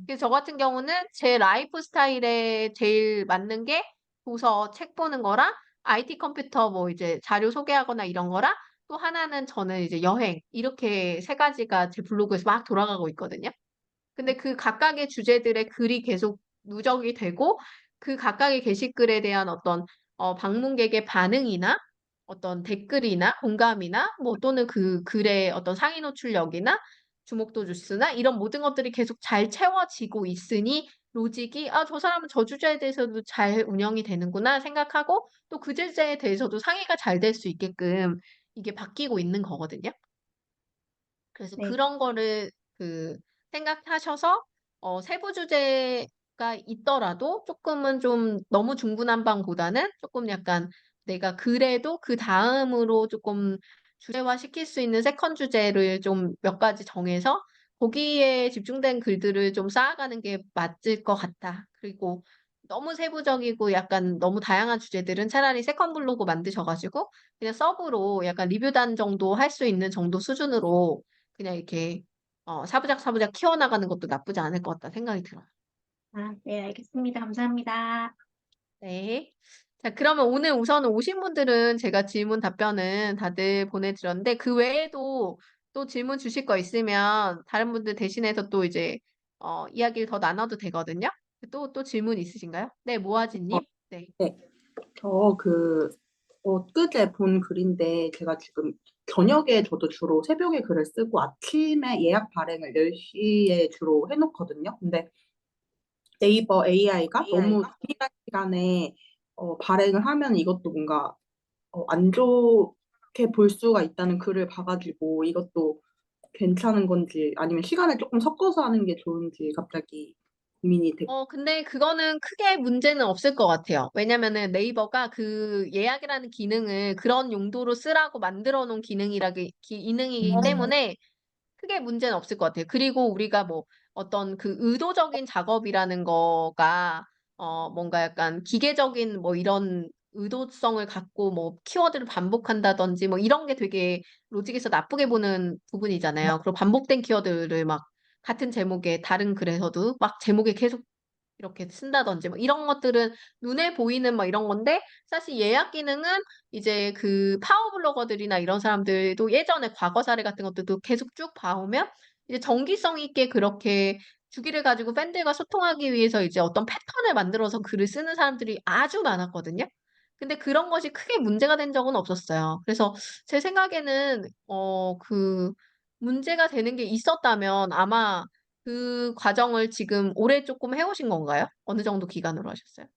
그래서 저 같은 경우는 제 라이프 스타일에 제일 맞는 게 도서, 책 보는 거랑 IT 컴퓨터 뭐 이제 자료 소개하거나 이런 거랑 또 하나는 저는 이제 여행 이렇게 3가지가 제 블로그에서 막 돌아가고 있거든요. 근데 그 각각의 주제들의 글이 계속 누적이 되고 그 각각의 게시글에 대한 어떤 방문객의 반응이나 어떤 댓글이나 공감이나 뭐 또는 그 글의 어떤 상위 노출력이나 주목도 주스나 이런 모든 것들이 계속 잘 채워지고 있으니 로직이 아, 저 사람은 저 주제에 대해서도 잘 운영이 되는구나 생각하고 또 그 주제에 대해서도 상의가 잘 될 수 있게끔 이게 바뀌고 있는 거거든요. 그래서 네, 그런 거를 그 생각하셔서 세부 주제가 있더라도 조금은 좀 너무 중구난방보다는 조금 약간 내가 그래도 그 다음으로 조금 주제화 시킬 수 있는 세컨 주제를 좀 몇 가지 정해서 거기에 집중된 글들을 좀 쌓아가는 게 맞을 것 같다. 그리고 너무 세부적이고 약간 너무 다양한 주제들은 차라리 세컨 블로그 만드셔가지고 그냥 서브로 약간 리뷰단 정도 할 수 있는 정도 수준으로 그냥 이렇게 사부작 사부작 키워나가는 것도 나쁘지 않을 것 같다 생각이 들어요. 아, 네, 알겠습니다. 감사합니다. 네. 자, 그러면 오늘 우선 오신 분들은 제가 질문 답변은 다들 보내드렸는데 그 외에도 또 질문 주실 거 있으면 다른 분들 대신해서 또 이제 이야기를 더 나눠도 되거든요. 또 질문 있으신가요? 네, 어, 모아지님. 네. 네. 엊그제 본 글인데 제가 지금 저녁에 저도 주로 새벽에 글을 쓰고 아침에 예약 발행을 10시에 주로 해놓거든요. 근데 네이버 AI가 너무 예민한 시간에 발행을 하면 이것도 뭔가 안 좋게 볼 수가 있다는 글을 봐가지고 이것도 괜찮은 건지 아니면 시간을 조금 섞어서 하는 게 좋은지 갑자기 고민이 됐고. 근데 그거는 크게 문제는 없을 것 같아요. 왜냐면은 네이버가 그 예약이라는 기능을 그런 용도로 쓰라고 만들어 놓은 기능이기 때문에 크게 문제는 없을 것 같아요. 그리고 우리가 뭐 어떤 그 의도적인 작업이라는 거가 뭔가 약간 기계적인 뭐 이런 의도성을 갖고 뭐 키워드를 반복한다든지 뭐 이런 게 되게 로직에서 나쁘게 보는 부분이잖아요. 그리고 반복된 키워드를 막 같은 제목의 다른 글에서도 막 제목에 계속 이렇게 쓴다든지 뭐 이런 것들은 눈에 보이는 뭐 이런 건데 사실 예약 기능은 이제 그 파워 블로거들이나 이런 사람들도 예전에 과거 사례 같은 것들도 계속 쭉 봐오면 이제 정기성 있게 그렇게 주기를 가지고 팬들과 소통하기 위해서 이제 어떤 패턴을 만들어서 글을 쓰는 사람들이 아주 많았거든요. 근데 그런 것이 크게 문제가 된 적은 없었어요. 그래서 제 생각에는 그 문제가 되는 게 있었다면 아마 그 과정을 지금 올해 조금 해오신 건가요? 어느 정도 기간으로 하셨어요?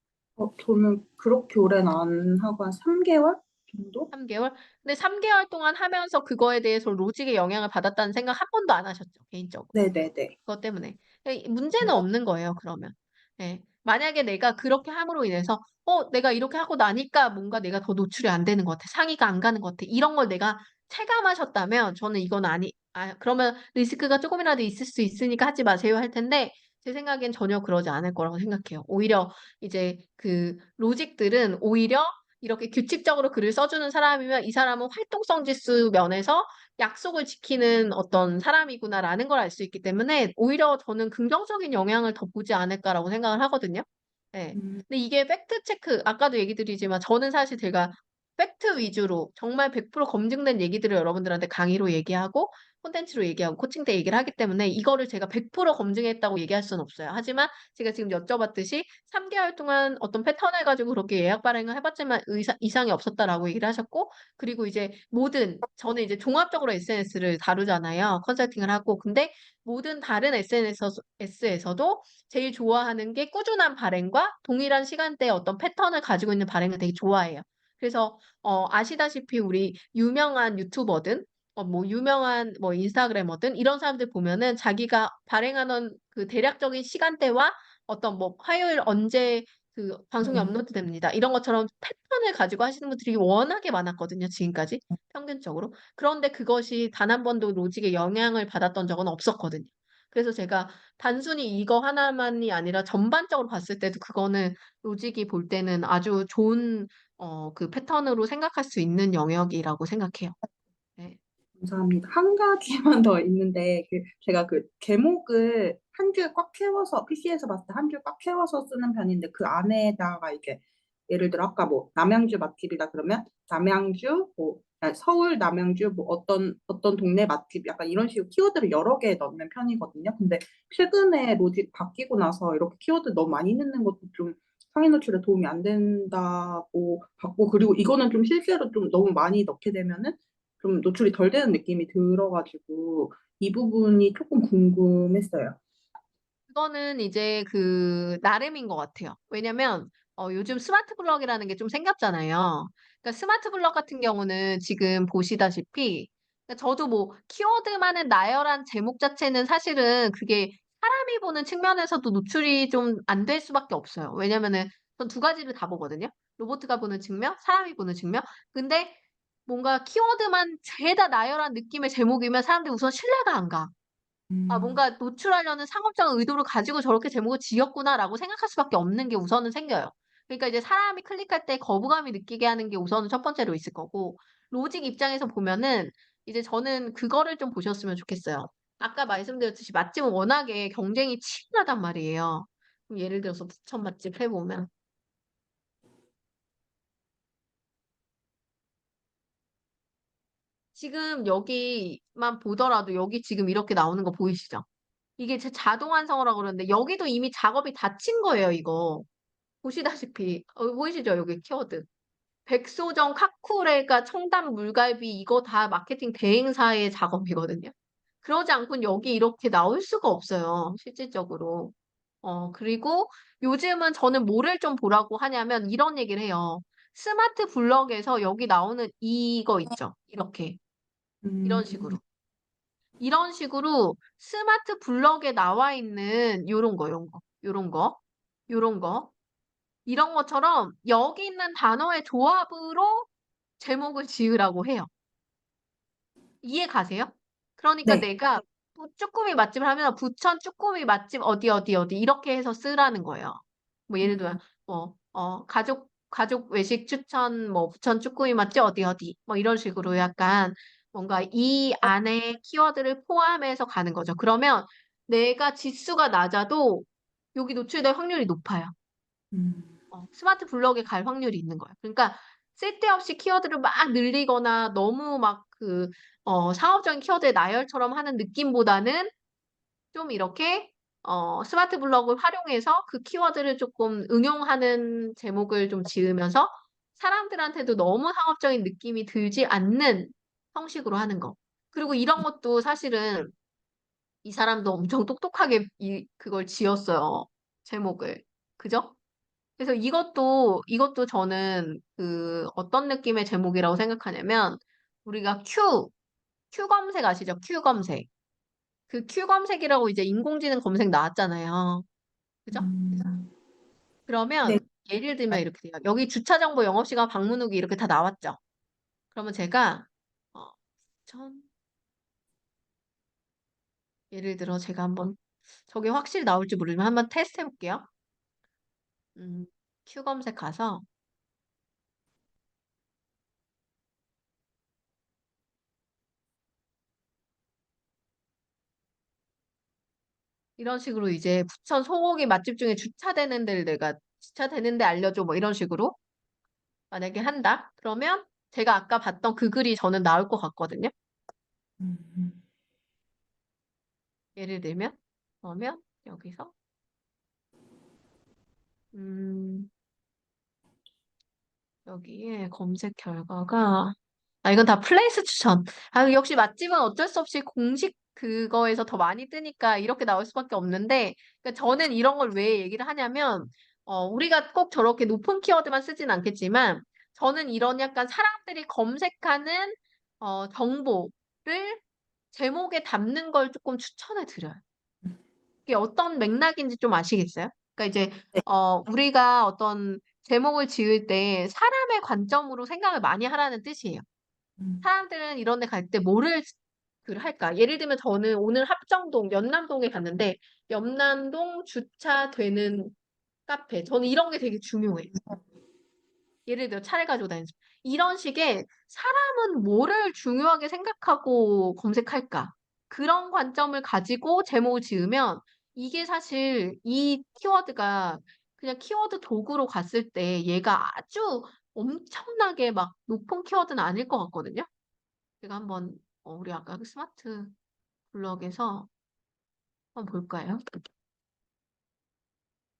저는 그렇게 오래는 안 하고 한 3개월 정도? 3개월? 근데 3개월 동안 하면서 그거에 대해서 로직의 영향을 받았다는 생각 한 번도 안 하셨죠, 개인적으로. 네네네. 그것 때문에. 문제는 없는 거예요, 그러면. 예. 만약에 내가 그렇게 함으로 인해서, 내가 이렇게 하고 나니까 뭔가 내가 더 노출이 안 되는 것 같아. 상의가 안 가는 것 같아. 이런 걸 내가 체감하셨다면, 저는 이건 그러면 리스크가 조금이라도 있을 수 있으니까 하지 마세요 할 텐데, 제 생각엔 전혀 그러지 않을 거라고 생각해요. 오히려 이제 그 로직들은 오히려 이렇게 규칙적으로 글을 써주는 사람이면 이 사람은 활동성 지수 면에서 약속을 지키는 어떤 사람이구나라는 걸 알 수 있기 때문에 오히려 저는 긍정적인 영향을 더 보지 않을까라고 생각을 하거든요. 네. 음, 근데 이게 팩트 체크, 아까도 얘기 드리지만 저는 사실 제가 팩트 위주로 정말 100% 검증된 얘기들을 여러분들한테 강의로 얘기하고 콘텐츠로 얘기하고 코칭 때 얘기를 하기 때문에 이거를 제가 100% 검증했다고 얘기할 수는 없어요. 하지만 제가 지금 여쭤봤듯이 3개월 동안 어떤 패턴을 가지고 그렇게 예약 발행을 해봤지만 이상이 없었다라고 얘기를 하셨고 그리고 이제 저는 이제 종합적으로 SNS를 다루잖아요. 컨설팅을 하고. 근데 모든 다른 SNS에서도 제일 좋아하는 게 꾸준한 발행과 동일한 시간대에 어떤 패턴을 가지고 있는 발행을 되게 좋아해요. 그래서 아시다시피 우리 유명한 유튜버든 뭐 유명한 뭐 인스타그래머든 이런 사람들 보면은 자기가 발행하는 그 대략적인 시간대와 어떤 뭐 화요일 언제 그 방송이 업로드됩니다. 이런 것처럼 패턴을 가지고 하시는 분들이 워낙에 많았거든요, 지금까지 평균적으로. 그런데 그것이 단 한 번도 로직에 영향을 받았던 적은 없었거든요. 그래서 제가 단순히 이거 하나만이 아니라 전반적으로 봤을 때도 그거는 로직이 볼 때는 아주 좋은 그 패턴으로 생각할 수 있는 영역이라고 생각해요. 네. 감사합니다. 한 가지만 더 있는데 제가 그 제목을 한 줄 꽉 채워서 PC에서 봤을 때 한 줄 꽉 채워서 쓰는 편인데 그 안에다가 이게 예를 들어 아까 뭐 남양주 맛집이다 그러면 남양주 뭐 아니, 서울 남양주 뭐 어떤 동네 맛집 약간 이런 식으로 키워드를 여러 개 넣는 편이거든요. 근데 최근에 로직 바뀌고 나서 이렇게 키워드 너무 많이 넣는 것도 좀 상위 노출에 도움이 안 된다고 봤고 그리고 이거는 좀 실제로 좀 너무 많이 넣게 되면은 좀 노출이 덜 되는 느낌이 들어가지고 이 부분이 조금 궁금했어요. 그거는 이제 그 나름인 것 같아요. 왜냐면 요즘 스마트 블럭이라는 게 좀 생겼잖아요. 그러니까 스마트 블럭 같은 경우는 지금 보시다시피 그러니까 저도 뭐 키워드만은 나열한 제목 자체는 사실은 그게 사람이 보는 측면에서도 노출이 좀 안 될 수밖에 없어요. 왜냐면은 전 두 가지를 다 보거든요. 로보트가 보는 측면, 사람이 보는 측면. 근데 뭔가 키워드만 죄다 나열한 느낌의 제목이면 사람들이 우선 신뢰가 안 가. 아, 뭔가 노출하려는 상업적인 의도를 가지고 저렇게 제목을 지었구나라고 생각할 수밖에 없는 게 우선은 생겨요. 그러니까 이제 사람이 클릭할 때 거부감이 느끼게 하는 게 우선은 첫 번째로 있을 거고, 로직 입장에서 보면은 이제 저는 그거를 좀 보셨으면 좋겠어요. 아까 말씀드렸듯이 맛집은 워낙에 경쟁이 치열하단 말이에요. 그럼 예를 들어서 부천 맛집 해보면 지금 여기만 보더라도 여기 지금 이렇게 나오는 거 보이시죠? 이게 제 자동 완성어라고 그러는데 여기도 이미 작업이 다 친 거예요, 이거. 보시다시피 보이시죠? 여기 키워드. 백소정, 카쿠레가 청담 물갈비 이거 다 마케팅 대행사의 작업이거든요. 그러지 않고는 여기 이렇게 나올 수가 없어요. 실질적으로. 그리고 요즘은 저는 뭐를 좀 보라고 하냐면 이런 얘기를 해요. 스마트 블럭에서 여기 나오는 이거 있죠? 이렇게. 이런 식으로. 이런 식으로 스마트 블럭에 나와 있는 요런 거, 요런 거, 요런 거. 이런 것처럼 여기 있는 단어의 조합으로 제목을 지으라고 해요. 이해 가세요? 그러니까 네. 내가 쭈꾸미 맛집을 하면 부천 쭈꾸미 맛집 어디 어디 어디 이렇게 해서 쓰라는 거예요. 뭐 예를 들면 가족 외식 추천 뭐 부천 쭈꾸미 맛집 어디 어디 뭐 이런 식으로 약간 뭔가 이 안에 키워드를 포함해서 가는 거죠. 그러면 내가 지수가 낮아도 여기 노출될 확률이 높아요. 스마트 블럭에 갈 확률이 있는 거예요. 그러니까 쓸데없이 키워드를 막 늘리거나 너무 막 상업적인 키워드의 나열처럼 하는 느낌보다는 좀 이렇게 스마트 블럭을 활용해서 그 키워드를 조금 응용하는 제목을 좀 지으면서 사람들한테도 너무 상업적인 느낌이 들지 않는 형식으로 하는 거. 그리고 이런 것도 사실은 이 사람도 엄청 똑똑하게 그걸 지었어요. 제목을. 그죠? 그래서 이것도 저는 어떤 느낌의 제목이라고 생각하냐면, 우리가 Q 검색 아시죠? Q 검색. 그 Q 검색이라고 이제 인공지능 검색 나왔잖아요. 그죠? 네. 그러면 예를 들면 이렇게 돼요. 여기 주차 정보, 영업시간, 방문 후기 이렇게 다 나왔죠? 그러면 제가, 어, 전, 예를 들어 제가 한번, 저게 확실히 나올지 모르지만 한번 테스트 해볼게요. Q 검색 가서, 이런 식으로 이제 부천 소고기 맛집 중에 주차되는 데를 내가 주차되는 데 알려줘 뭐 이런 식으로 만약에 한다 그러면 제가 아까 봤던 그 글이 저는 나올 것 같거든요. 예를 들면 그러면 여기서 음 여기에 검색 결과가 이건 다 플레이스 추천. 역시 맛집은 어쩔 수 없이 공식 그거에서 더 많이 뜨니까 이렇게 나올 수밖에 없는데, 그러니까 저는 이런 걸 왜 얘기를 하냐면, 우리가 꼭 저렇게 높은 키워드만 쓰진 않겠지만, 저는 이런 약간 사람들이 검색하는, 정보를 제목에 담는 걸 조금 추천해 드려요. 이게 어떤 맥락인지 좀 아시겠어요? 그러니까 이제, 네. 우리가 어떤 제목을 지을 때 사람의 관점으로 생각을 많이 하라는 뜻이에요. 사람들은 이런 데 갈 때 뭐를 할까? 예를 들면 저는 오늘 합정동, 연남동에 갔는데 연남동 주차되는 카페. 저는 이런 게 되게 중요해요. 예를 들어 차를 가지고 다니는 이런 식의 사람은 뭐를 중요하게 생각하고 검색할까? 그런 관점을 가지고 제목을 지으면 이게 사실 이 키워드가 그냥 키워드 도구로 갔을 때 얘가 아주 엄청나게 막 높은 키워드는 아닐 것 같거든요. 제가 한번 우리 아까 그 스마트 블럭에서 한번 볼까요?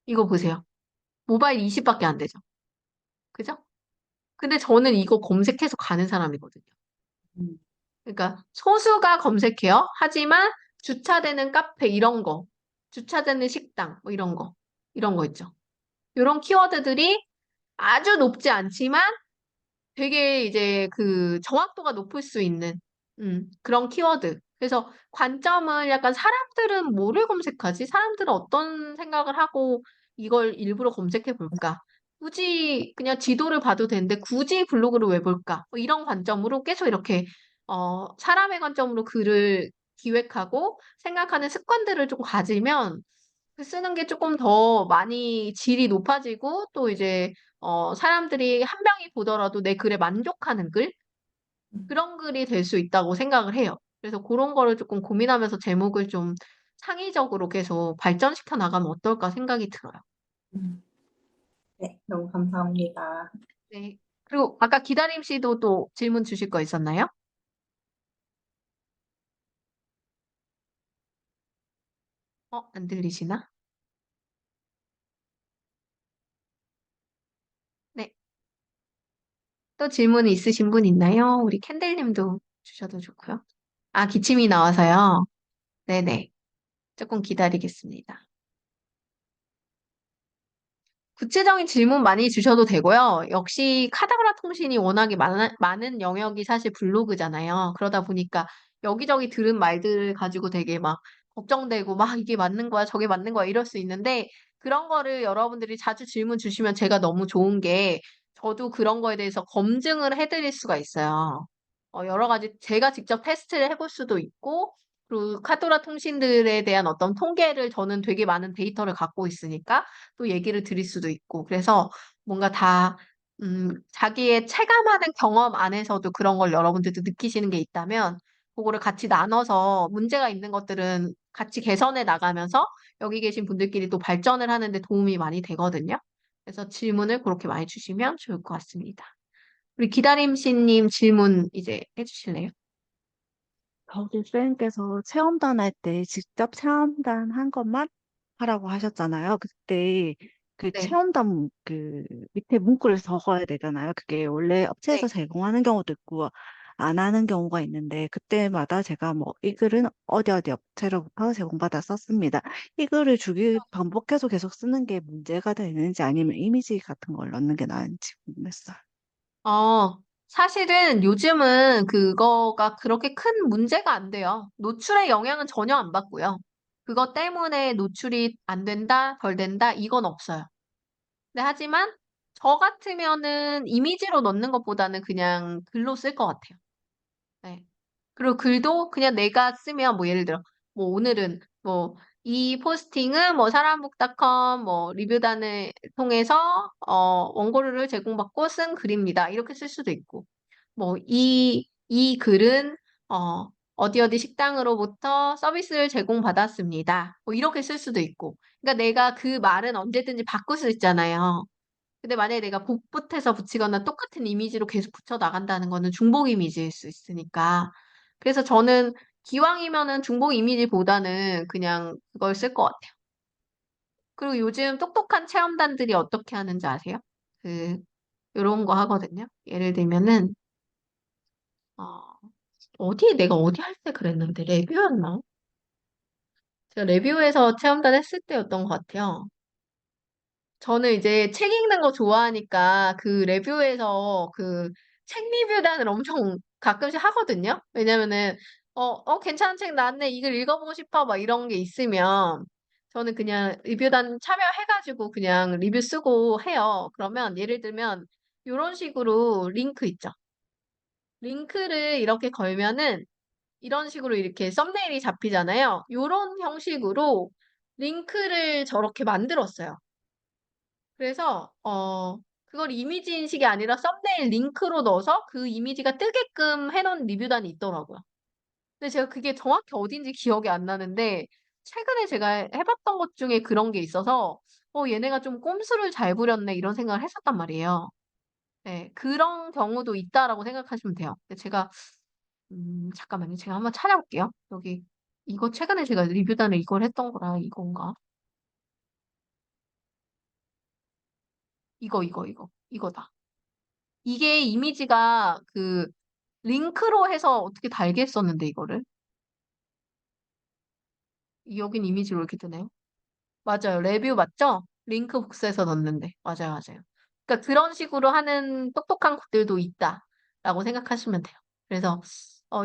이거 보세요. 모바일 20밖에 안 되죠. 그죠? 근데 저는 이거 검색해서 가는 사람이거든요. 음. 그러니까 소수가 검색해요. 하지만 주차되는 카페 이런 거, 주차되는 식당 뭐 이런 거 있죠. 이런 키워드들이 아주 높지 않지만 되게 이제 그 정확도가 높을 수 있는 그런 키워드. 그래서 관점을 약간 사람들은 뭐를 검색하지? 사람들은 어떤 생각을 하고 이걸 일부러 검색해 볼까? 굳이 그냥 지도를 봐도 되는데 굳이 블로그를 왜 볼까? 뭐 이런 관점으로 계속 이렇게 사람의 관점으로 글을 기획하고 생각하는 습관들을 좀 가지면 그 쓰는 게 조금 더 많이 질이 높아지고 또 이제 사람들이 한 명이 보더라도 내 글에 만족하는 글? 그런 글이 될 수 있다고 생각을 해요. 그래서 그런 거를 조금 고민하면서 제목을 좀 창의적으로 계속 발전시켜 나가면 어떨까 생각이 들어요. 음. 네, 너무 감사합니다. 네. 그리고 아까 기다림 씨도 또 질문 주실 거 있었나요? 안 들리시나? 네. 또 질문 있으신 분 있나요? 우리 캔들 님도 주셔도 좋고요. 아, 기침이 나와서요. 네네. 조금 기다리겠습니다. 구체적인 질문 많이 주셔도 되고요. 역시 카타고라 통신이 워낙에 많은 영역이 사실 블로그잖아요. 그러다 보니까 여기저기 들은 말들 가지고 되게 막 걱정되고 막 이게 맞는 거야, 저게 맞는 거야 이럴 수 있는데 그런 거를 여러분들이 자주 질문 주시면 제가 너무 좋은 게 저도 그런 거에 대해서 검증을 해드릴 수가 있어요. 여러 가지 제가 직접 테스트를 해볼 수도 있고 그리고 카토라 통신들에 대한 어떤 통계를 저는 되게 많은 데이터를 갖고 있으니까 또 얘기를 드릴 수도 있고 그래서 뭔가 다 자기의 체감하는 경험 안에서도 그런 걸 여러분들도 느끼시는 게 있다면 그거를 같이 나눠서 문제가 있는 것들은 같이 개선해 나가면서 여기 계신 분들끼리 또 발전을 하는 데 도움이 많이 되거든요. 그래서 질문을 그렇게 많이 주시면 좋을 것 같습니다. 우리 기다림씨님 질문 이제 해주실래요? 저기 쌤께서 체험단 할 때 직접 체험단 한 것만 하라고 하셨잖아요. 그때 그 네. 체험단 그 밑에 문구를 적어야 되잖아요. 그게 원래 업체에서 네. 제공하는 경우도 있고 안 하는 경우가 있는데 그때마다 제가 뭐 이 글은 어디 어디 업체로부터 제공받아 썼습니다. 이 글을 주기 반복해서 계속 쓰는 게 문제가 되는지 아니면 이미지 같은 걸 넣는 게 나은지 궁금했어요. 어, 사실은 요즘은 그거가 그렇게 큰 문제가 안 돼요. 노출에 영향은 전혀 안 받고요. 그것 때문에 노출이 안 된다, 덜 된다, 이건 없어요. 근데 하지만 저 같으면은 이미지로 넣는 것보다는 그냥 글로 쓸 것 같아요. 네. 그리고 글도 그냥 내가 쓰면 뭐 예를 들어 뭐 오늘은 뭐 이 포스팅은 뭐 사람북닷컴 뭐 리뷰단을 통해서 원고료를 제공받고 쓴 글입니다. 이렇게 쓸 수도 있고 뭐 이 글은 어디 어디 식당으로부터 서비스를 제공받았습니다. 뭐 이렇게 쓸 수도 있고 그러니까 내가 그 말은 언제든지 바꿀 수 있잖아요. 근데 만약에 내가 복붙해서 붙이거나 똑같은 이미지로 계속 붙여 나간다는 거는 중복 이미지일 수 있으니까. 그래서 저는 기왕이면은 중복 이미지보다는 그냥 그걸 쓸 것 같아요. 그리고 요즘 똑똑한 체험단들이 어떻게 하는지 아세요? 요런 거 하거든요. 예를 들면은, 어, 내가 어디 할 때 그랬는데, 레뷰였나? 제가 레뷰에서 체험단 했을 때였던 것 같아요. 저는 이제 책 읽는 거 좋아하니까 그 레뷰에서 그 책 리뷰단을 엄청 가끔씩 하거든요. 왜냐면은 괜찮은 책 나왔네. 이걸 읽어보고 싶어. 막 이런 게 있으면 저는 그냥 리뷰단 참여해가지고 그냥 리뷰 쓰고 해요. 그러면 예를 들면 이런 식으로 링크 있죠. 링크를 이렇게 걸면은 이런 식으로 이렇게 썸네일이 잡히잖아요. 이런 형식으로 링크를 저렇게 만들었어요. 그래서 그걸 이미지 인식이 아니라 썸네일 링크로 넣어서 그 이미지가 뜨게끔 해놓은 리뷰단이 있더라고요. 근데 제가 그게 정확히 어딘지 기억이 안 나는데 최근에 제가 해봤던 것 중에 그런 게 있어서 얘네가 좀 꼼수를 잘 부렸네 이런 생각을 했었단 말이에요. 네, 그런 경우도 있다라고 생각하시면 돼요. 근데 제가 잠깐만요. 제가 한번 찾아볼게요. 여기 이거 최근에 제가 리뷰단을 이걸 했던 거라 이건가? 이거다. 이게 이미지가 링크로 해서 어떻게 달게 했었는데, 이거를. 여긴 이미지로 이렇게 뜨네요. 맞아요. 레뷰 맞죠? 링크 복사해서 넣는데. 맞아요, 맞아요. 그러니까 그런 식으로 하는 똑똑한 것들도 있다라고 생각하시면 돼요. 그래서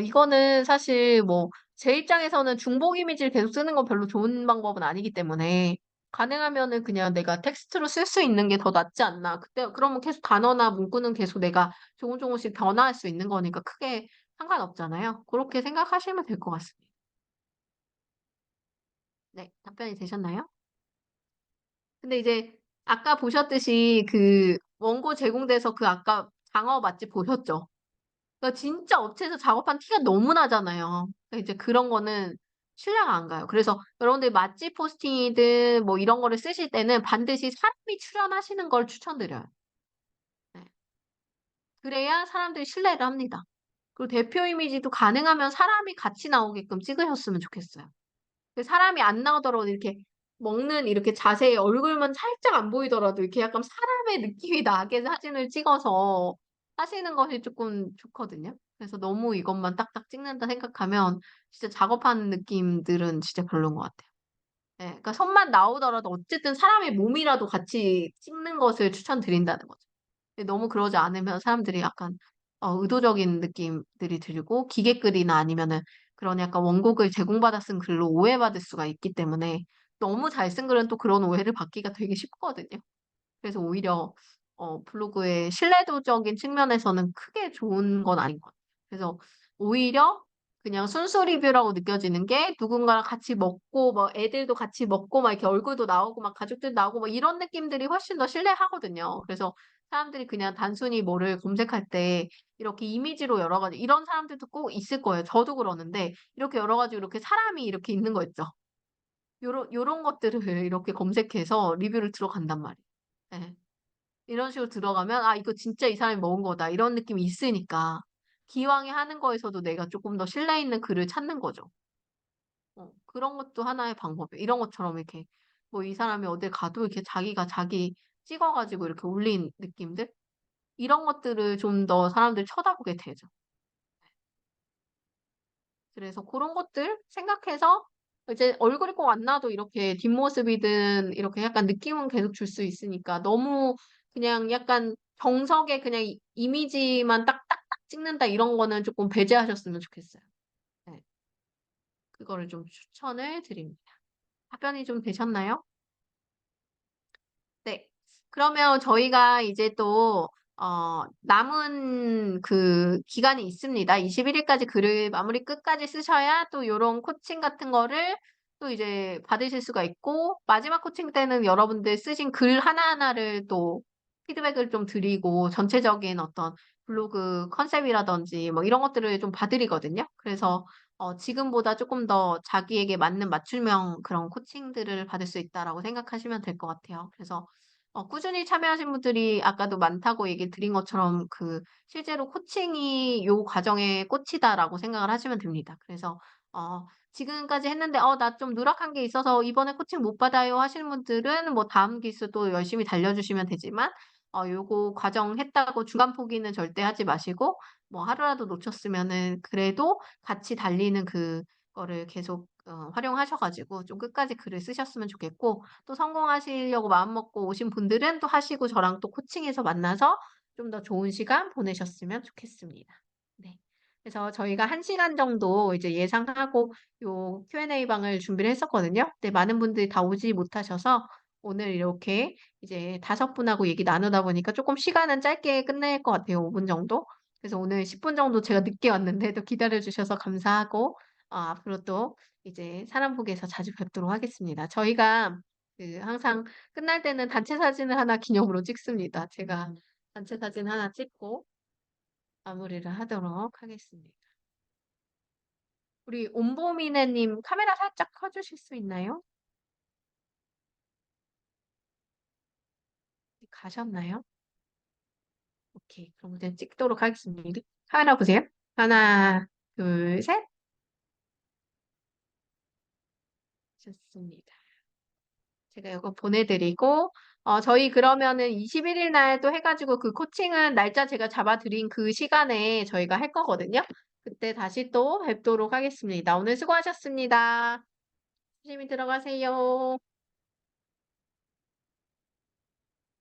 이거는 사실 뭐 제 입장에서는 중복 이미지를 계속 쓰는 건 별로 좋은 방법은 아니기 때문에 가능하면은 그냥 내가 텍스트로 쓸 수 있는 게 더 낫지 않나. 그때 그러면 계속 단어나 문구는 계속 내가 조금씩 변화할 수 있는 거니까 크게 상관없잖아요. 그렇게 생각하시면 될 것 같습니다. 네. 답변이 되셨나요? 근데 이제 아까 보셨듯이 그 원고 제공돼서 그 아까 장어 맛집 보셨죠? 그러니까 진짜 업체에서 작업한 티가 너무 나잖아요. 그러니까 이제 그런 거는 신뢰가 안 가요. 그래서 여러분들 맛집 포스팅이든 뭐 이런 거를 쓰실 때는 반드시 사람이 출연하시는 걸 추천드려요. 네. 그래야 사람들이 신뢰를 합니다. 그리고 대표 이미지도 가능하면 사람이 같이 나오게끔 찍으셨으면 좋겠어요. 그 사람이 안 나오더라도 이렇게 먹는 이렇게 자세히 얼굴만 살짝 안 보이더라도 이렇게 약간 사람의 느낌이 나게 사진을 찍어서 하시는 것이 쪼끔 좋거든요. 그래서 너무 이것만 딱딱 찍는다 생각하면 진짜 작업하는 느낌들은 진짜 별로인 것 같아요. 예. 그러니까 손만 나오더라도 어쨌든 사람의 몸이라도 같이 찍는 것을 추천드린다는 거죠. 근데 너무 그러지 않으면 사람들이 약간 의도적인 느낌들이 들고 기계글이나 아니면은 그런 약간 원곡을 제공받아 쓴 글로 오해받을 수가 있기 때문에 너무 잘 쓴 글은 또 그런 오해를 받기가 되게 쉽거든요. 그래서 오히려 블로그의 신뢰도적인 측면에서는 크게 좋은 건 아닌 것 같아요. 그래서 오히려 그냥 순수 리뷰라고 느껴지는 게 누군가랑 같이 먹고 뭐 애들도 같이 먹고 막 이렇게 얼굴도 나오고 막 가족들 나오고 막 이런 느낌들이 훨씬 더 신뢰하거든요. 그래서 사람들이 그냥 단순히 뭐를 검색할 때 이렇게 이미지로 여러 가지 이런 사람들도 꼭 있을 거예요. 저도 그러는데 이렇게 여러 가지 이렇게 사람이 이렇게 있는 거 있죠. 요런 것들을 이렇게 검색해서 리뷰를 들어간단 말이에요. 예. 이런 식으로 들어가면 '아 이거 진짜 이 사람이 먹은 거다.' 이런 느낌이 있으니까 기왕에 하는 거에서도 내가 쪼끔 더 신뢰 있는 글을 찾는 거죠. 그런 것도 하나의 방법이에요. 이런 것처럼 이렇게 뭐 이 사람이 어딜 가도 이렇게 자기가 자기 찍어 가지고 이렇게 올린 느낌들? 이런 것들을 좀 더 사람들이 쳐다보게 되죠. 그래서 고런 것들 생각해서 이제 얼굴이 꼭 안 나와도 이렇게 뒷모습이든 이렇게 약간 느낌은 계속 줄 수 있으니까 너무 그냥 약간 정석의 그냥 이미지만 딱 딱딱 찍는다 이런 거는 쪼끔 배제하셨으면 좋겠어요. 네. 그거를 좀 추천을 드립니다. 답변이 좀 되셨나요? 네. 그러면 저희가 이제 또 남은 그 기간이 있습니다. 21 일까지 글을 마무리 끝까지 쓰셔야 또 요런 코칭 같은 거를 또 이제 받으실 수가 있고 마지막 코칭 때는 여러분들 쓰신 글 하나하나를 또 피드백을 좀 드리고 전체적인 어떤 블로그 컨셉이라든지 뭐 이런 것들을 좀 봐 드리거든요. 그래서 지금보다 쪼끔 더 자기에게 맞는 맞춤형 그런 코칭들을 받을 수 있다라고 생각하시면 될 것 같아요. 그래서 꾸준히 참여하신 분들이 아까도 많다고 얘기 드린 것처럼 그 실제로 코칭이 요 과정의 꽃이다라고 생각을 하시면 됩니다. 그래서 지금까지 했는데 나 좀 누락한 게 있어서 이번에 코칭 못 받아요 하시는 분들은 뭐 다음 기수 또 열심히 달려주시면 되지만 요거 과정 했다고 중간 포기는 절대 하지 마시고 뭐 하루라도 놓쳤으면은 그래도 같이 달리는 그거를 계속 활용하셔 가지고 좀 끝까지 글을 쓰셨으면 좋겠고 또 성공하시려고 마음먹고 오신 분들은 또 하시고 저랑 또 코칭에서 만나서 좀 더 좋은 시간 보내셨으면 좋겠습니다. 네. 그래서 저희가 1 시간 정도 이제 예상하고 요 Q&A 방을 준비를 했었거든요. 근데 많은 분들이 다 오지 못하셔서 오늘 이렇게 이제 5 분하고 얘기 나누다 보니까 쪼끔 시간은 짧게 끝낼 것 같아요, 5분 정도. 그래서 오늘 10분 정도 제가 늦게 왔는데 또 기다려 주셔서 감사하고 앞으로 또 이제 사람복에서 자주 뵙도록 하겠습니다. 저희가 그 항상 끝날 때는 단체 사진을 하나 기념으로 찍습니다. 제가 단체 사진 하나 찍고 마무리를 하도록 하겠습니다. 우리 옴보미네 님 카메라 살짝 켜 주실 수 있나요? 가셨나요? 오케이. 그럼 이제 찍도록 하겠습니다. 카메라 보세요. 하나, 둘, 셋. 좋습니다. 제가 요거 보내 드리고 저희 그러면은 21일 날 또 해 가지고 그 코칭은 날짜 제가 잡아 드린 그 시간에 저희가 할 거거든요. 그때 다시 또 뵙도록 하겠습니다. 오늘 수고하셨습니다. 조심히 들어가세요.